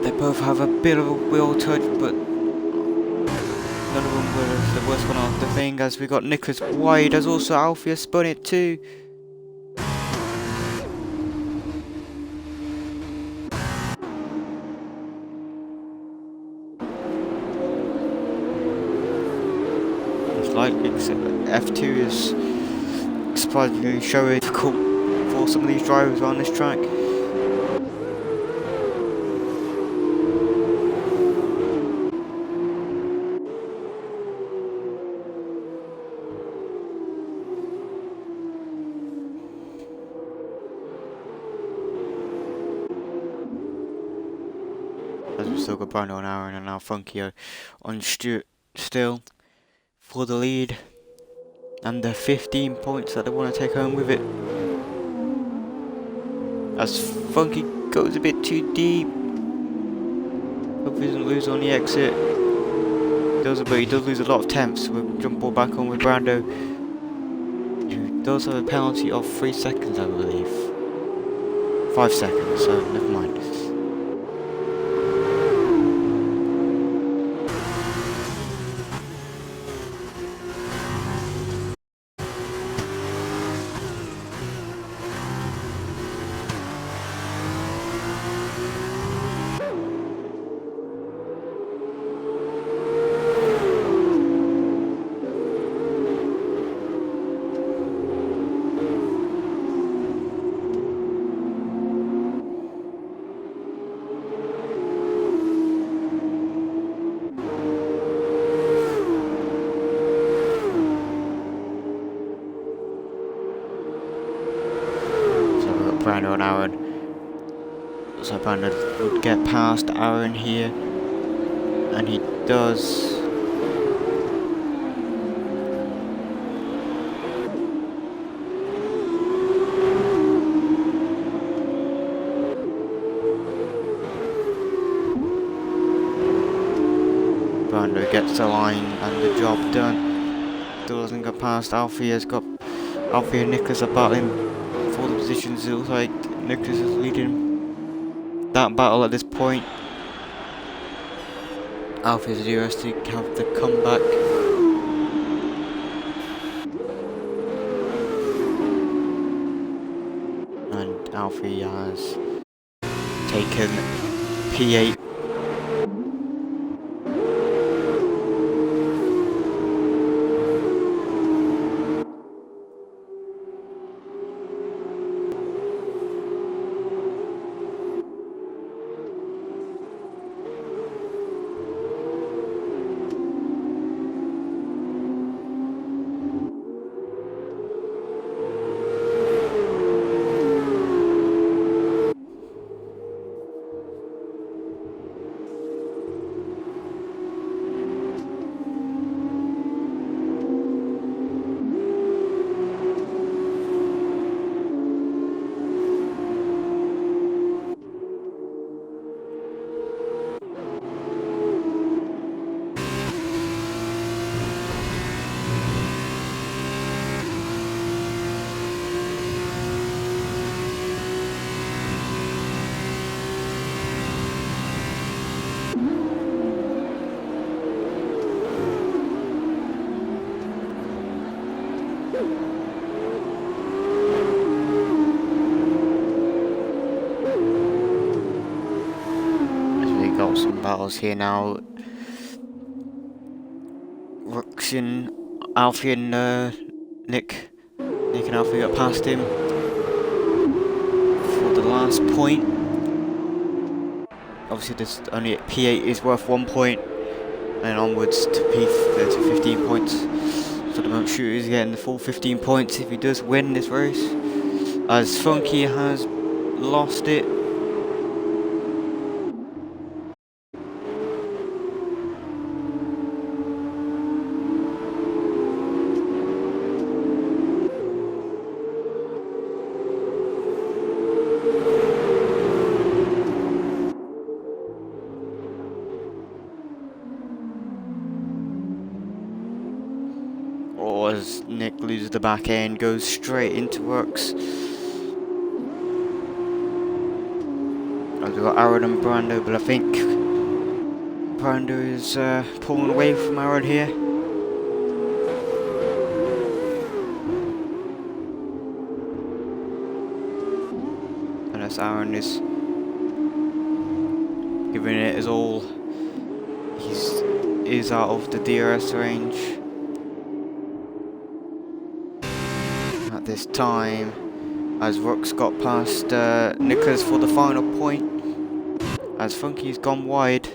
They both have a bit of a wheel touch, but none of them were the worst one off the thing, as we got Nicholas wide, as also Alfie has spun it too. Like F2 is surprisingly showing difficult for some of these drivers on this track. As we've still got Brando on Aaron and now Funky on Stewart still for the lead and the 15 points that they want to take home with it. As Funky goes a bit too deep. Hope he doesn't lose on the exit. But he does lose a lot of temps. We'll jump ball back on with Brando, who does have a penalty of 3 seconds, I believe. 5 seconds, so never mind. Brando and Aaron. So Brando would get past Aaron here, and he does. Brando gets the line and the job done. Still doesn't get past Alfie. Alfie and Nicholas are battling for the positions. It looks like Nicholas is leading that battle at this point. Alfie is US to have the comeback. And Alfie has taken P8. some battles here now. Rooks in Alfie and Nick. Nick and Alfie got past him for the last point. Obviously, there's only P8 is worth 1 point, and onwards to P to 15 points. For the moment, Shooter is getting the full 15 points if he does win this race. As Funky has lost it. Or as Nick loses the back end, goes straight into Rooks. We've got Aaron and Brando, but I think Brando is pulling away from Aaron here. And as Aaron is giving it his all, he's out of the DRS range at this time. As Rooks got past Nicholas for the final point. As Funky's gone wide.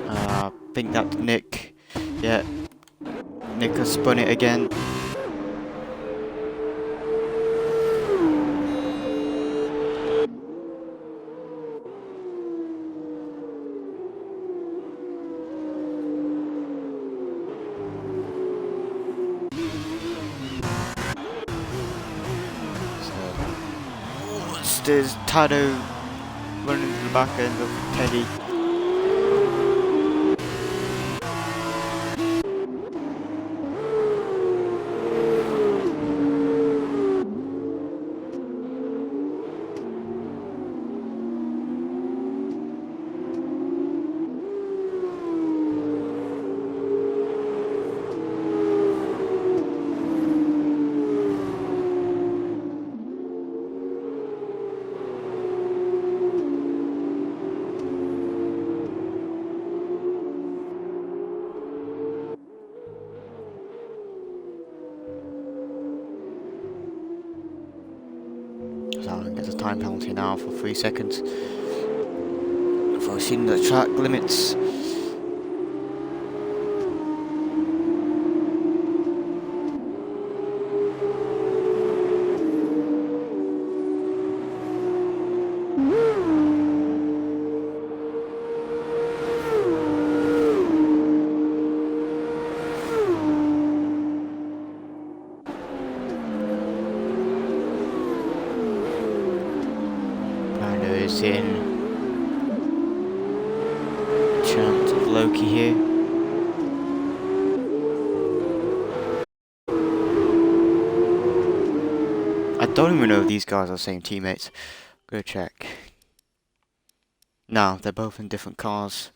I think that's Nick. Yeah, Nick has spun it again. There's Tado running to the back end of Teddy. Aaron gets a time penalty now for 3 seconds for exceeding the track limits. In chance of Loki here. I don't even know if these guys are the same teammates. Go check. No, they're both in different cars.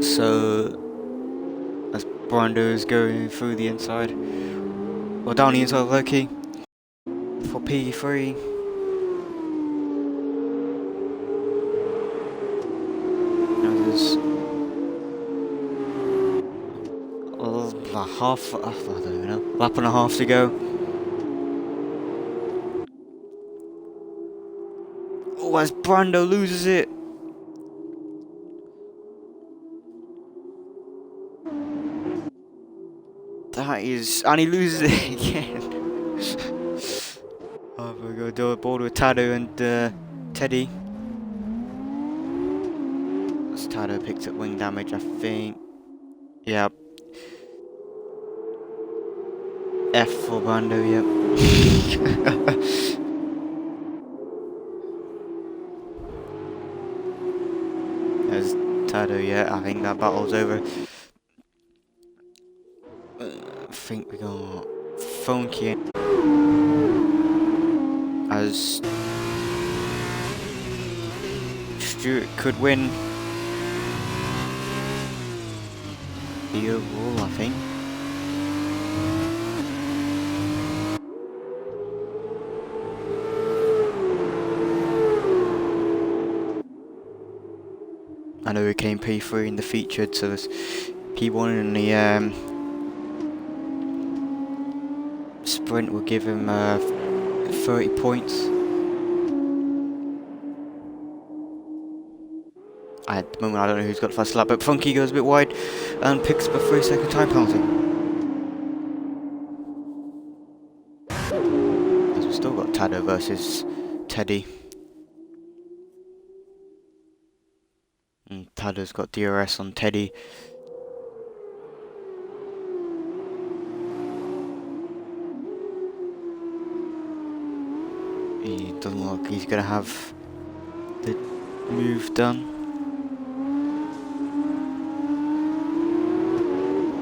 So, as Brando is going through the inside, or down the inside of Loki, for P3. Now there's half, I don't even know, lap and a half to go. Oh, as Brando loses it. That is, and he loses it again. Oh, we're going to do a board with Tado and Teddy. As Tado picks up wing damage, I think. Yep. F for Brando, yep. As Tado yet. I think that battle's over. I think we got Funky as Stuart could win the overall, I think. I know he came P3 in the featured, so there's P1 in the sprint will give him 30 points. At the moment I don't know who's got the fast lap, but Funky goes a bit wide and picks up a 3-second time penalty. As we've still got Tado versus Teddy. And Tado's got DRS on Teddy. He doesn't look like he's going to have the move done.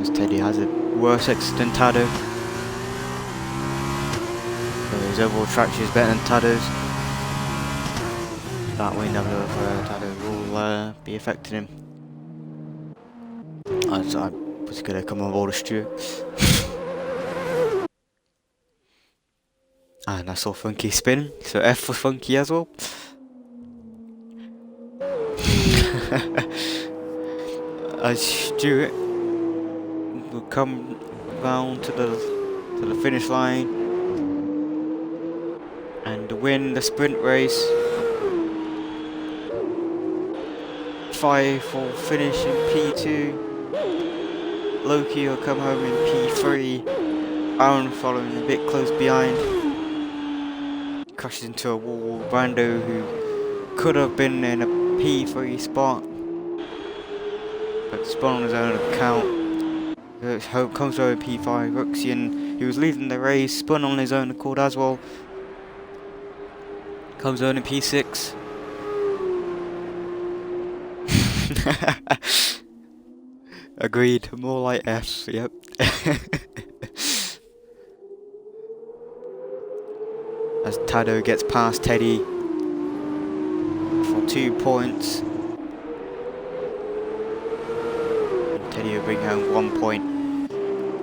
As Teddy has a worse exit than Tado. So his overall traction is better than Tado's. That way never of Tado will be affecting him. I was going to come on board with Stuart. And I saw Funky spin, so F for Funky as well. As Stuart will come round to the finish line and win the sprint race. 5 will finish in P2. Loki will come home in P3. Aaron following a bit close behind. Crashes into a wall. Brando, who could have been in a P3 spot, but spun on his own account. Hope comes over in P5. Ruxian, who was leading the race, spun on his own accord as well. Comes over in P6. Agreed, more like F's, yep. As Tado gets past Teddy for 2 points. Teddy will bring home 1 point,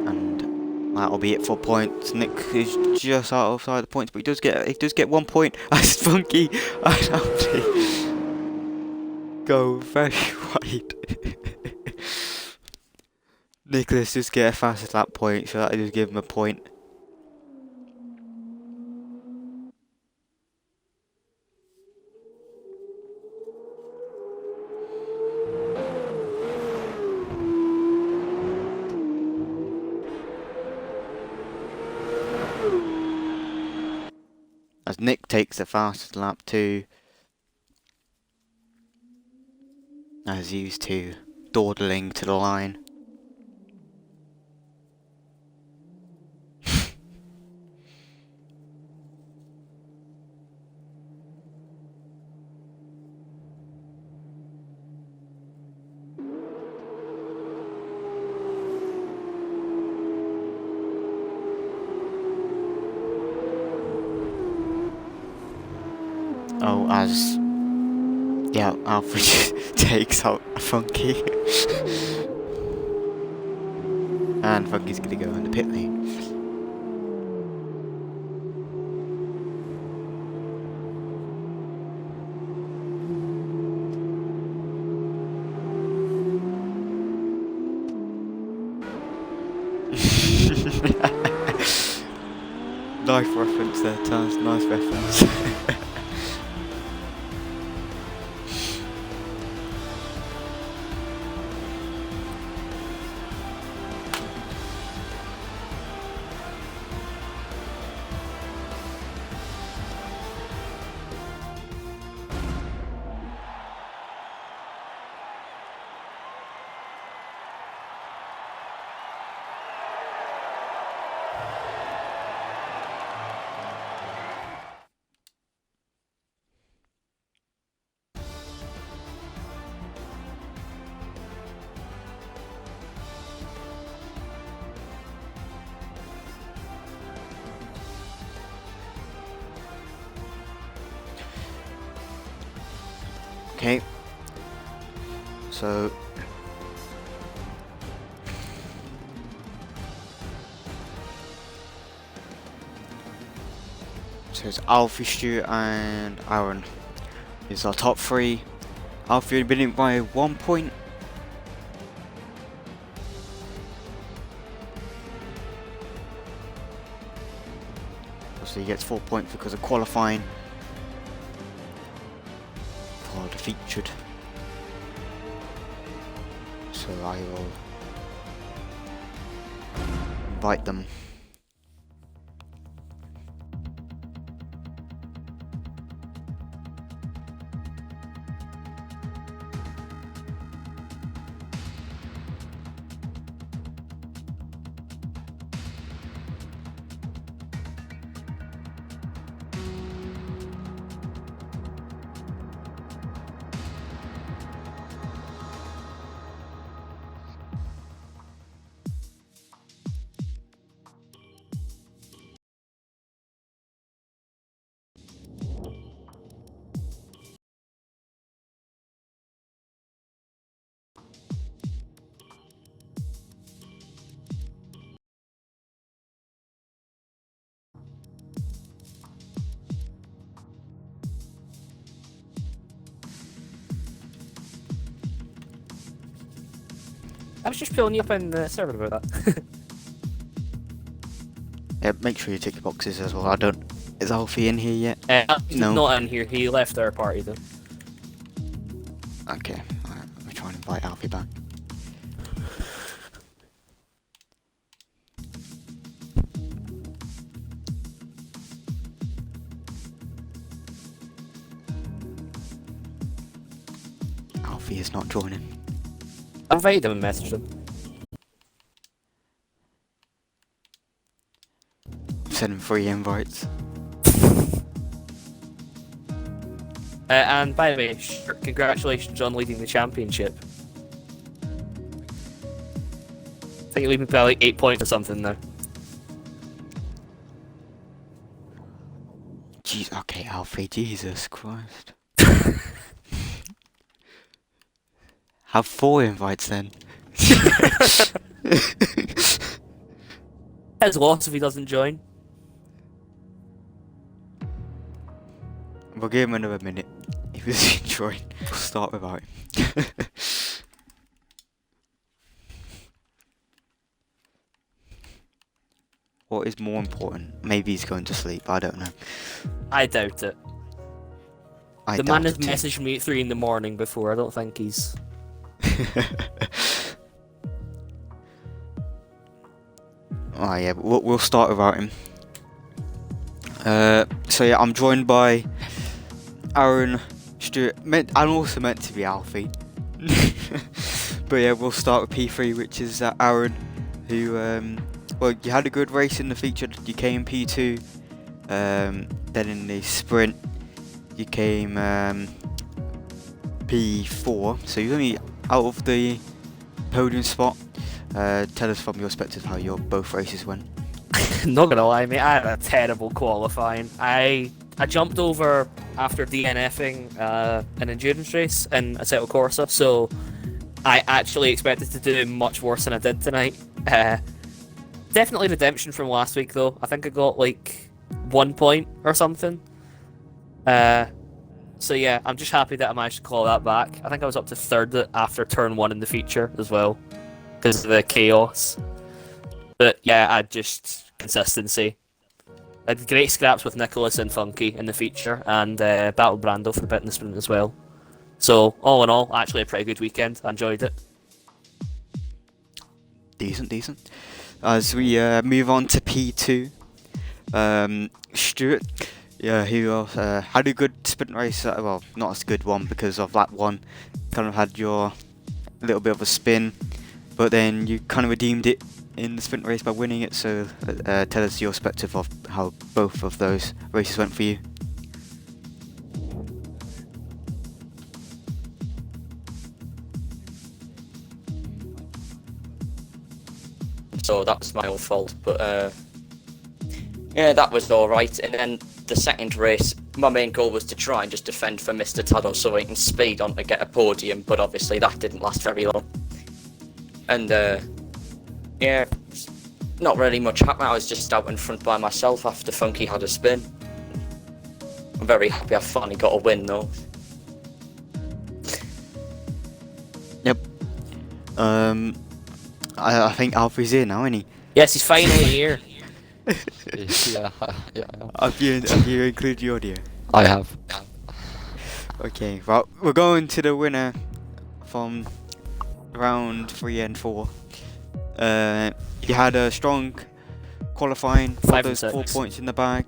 and that'll be it for points. Nick is just outside the points, but he does get 1 point. As Funky and Aldi go very wide. Nicholas just get a fastest lap point, so that'll just give him a point. As Nick takes the fastest lap too, as used to, dawdling to the line. Oh, as yeah, Alfred takes out Funky. And Funky's gonna go in the pit lane. Nice reference there, Taz, nice reference. Okay. So it's Alfie, Stu, and Aaron. These are our top three. Alfie had been in by 1 point. So he gets 4 points because of qualifying for the featured. So I will invite them.
I was just pulling you up in the server about that.
Yeah, make sure you tick your boxes as well. I don't. Is Alfie in here yet?
He's
No.
not in here. He left our party though.
Okay, alright, let me try and invite Alfie back. Alfie is not joining.
I invited him and messaged him.
Send him 3 invites.
And by the way, congratulations on leading the championship. I think you're leading by like 8 points or something now.
Jeez, okay, Alfie, Jesus Christ. Have 4 invites then.
Has lost if he doesn't join.
We'll give him another minute. If he doesn't join, we'll start without him. What is more important? Maybe he's going to sleep, I don't know.
I doubt it.
I
The
doubt
man has
it too.
messaged me at 3 in the morning before. I don't think he's.
Oh yeah, but we'll start without him. So yeah, I'm joined by Aaron, Stuart, and also meant to be Alfie. But yeah, we'll start with P3, which is Aaron, who, well, you had a good race in the featured. You came P2, then in the sprint, you came P4, so you're only out of the podium spot. Tell us from your perspective how your both races went.
Not gonna lie, mate, I had a terrible qualifying. I jumped over after DNFing an endurance race in Assetto Corsa, so I actually expected to do much worse than I did tonight. Definitely redemption from last week though. I think I got like 1 point or something. So yeah, I'm just happy that I managed to claw that back. I think I was up to 3rd after turn 1 in the feature as well, because of the chaos. But yeah, I just consistency. I had great scraps with Nicholas and Funky in the feature, and battled Brando for a bit in the sprint as well. So all in all, actually a pretty good weekend. I enjoyed it.
Decent. As we move on to P2, Stuart, yeah, who had a good sprint race. Well, not as good one because of lap 1. Kind of had your little bit of a spin, but then you kind of redeemed it in the sprint race by winning it. So tell us your perspective of how both of those races went for you.
So that was my own fault, but yeah, that was alright. And then the second race, my main goal was to try and just defend for Mr. Taddo so he can speed on to get a podium, but obviously that didn't last very long. And yeah, not really much happened. I was just out in front by myself after Funky had a spin. I'm very happy I finally got a win though.
Yep. I think Alfie's here now, isn't he?
Yes, he's finally here.
Yeah.
Have you included the audio?
I have.
Okay, well, we're going to the winner from round 3 and 4. You had a strong qualifying, got
5 and
those 4
6.
points in the bag,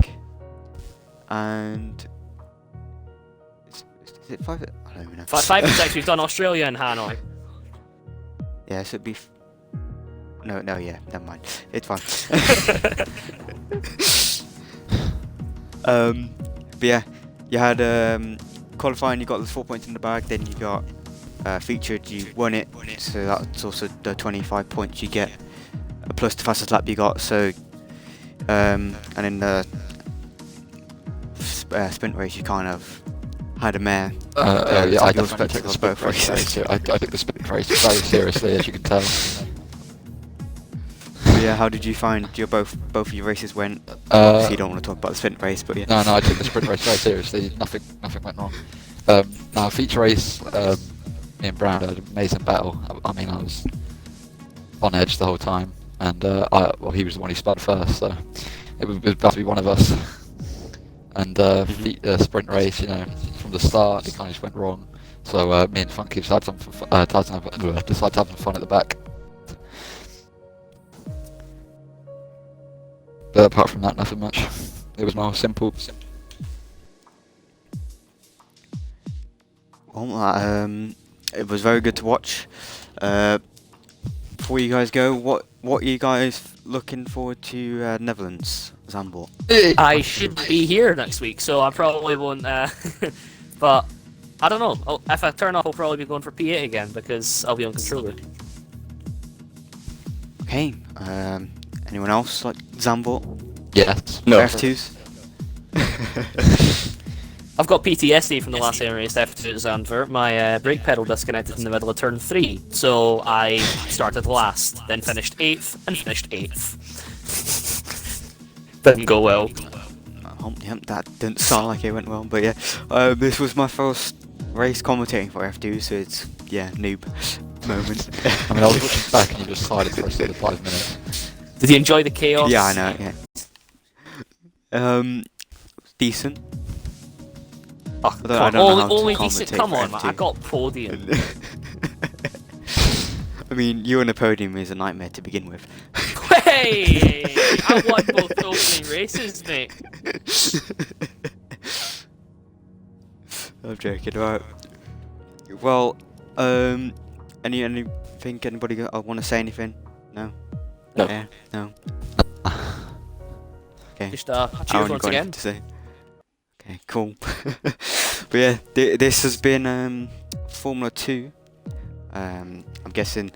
and is it 5? I don't even know.
5 and 6. We've done Australia and Hanoi.
Yeah, so it'd be. No, yeah, never mind. It's fine. But yeah, you had qualifying, you got the 4 points in the bag, then you got featured, you won it, so that's also the 25 points you get, plus the fastest lap you got, so, and in the sprint race you kind of had a mare.
Yeah,
so
I
yours
definitely
better
took the
than
sprint
both
race.
races.
I took the sprint race very seriously, as you can tell.
Yeah, how did you find both of your races went? Obviously you don't want to talk about the sprint race, but yeah.
No, I took the sprint race very seriously. Nothing went wrong. Now feature race, me and Brown had an amazing battle. I mean, I was on edge the whole time, and he was the one who spun first, so it was about to be one of us. And sprint race, from the start, it kind of just went wrong. So me and Funky decided to have some fun at the back. But apart from that, nothing much. It was more simple.
Well, it was very good to watch. Before you guys go, what are you guys looking forward to Netherlands, Zandvoort?
I should be here next week, so I probably won't. But I don't know. If I turn up, I'll probably be going for P8 again because I'll be on controller.
Okay. Anyone else like Zandvoort?
Yes.
No.
F2s?
I've got PTSD from the last time I raced F2 at Zandvoort. My brake pedal disconnected in the middle of turn 3, so I started last, then finished 8th, and finished 8th. Didn't go well.
Yep, that didn't sound like it went well, but yeah. This was my first race commentating for F2, so it's, noob moment.
I mean, I was watching back and you just silent for a solid 5 minutes.
Did you enjoy the chaos?
Yeah, I know, yeah. Decent.
Oh,
I don't know how to
only decent.
commentate
Come
for
on, man.
F2.
I got podium.
I mean, you on a podium is a nightmare to begin with.
Hey! I won both opening races, mate.
I'm joking, right. Well, anybody want to say anything? No?
No.
Yeah? No? Okay.
Just
Aaron,
cheers
you
once
got
again.
anything to say? Okay, cool. But yeah, this has been Formula 2. I'm guessing,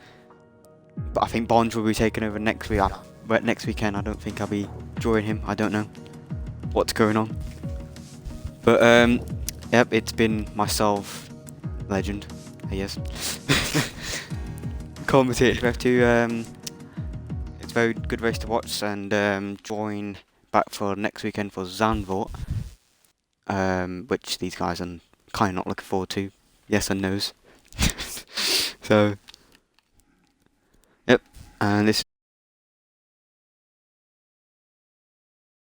but I think Bonds will be taking over next week. Next weekend, I don't think I'll be joining him. I don't know what's going on. But yep, it's been myself, Legend, I guess. Commentated for F2. It's a very good race to watch, and join back for next weekend for Zandvoort, which these guys are kind of not looking forward to. Yes and no's. So, yep, and this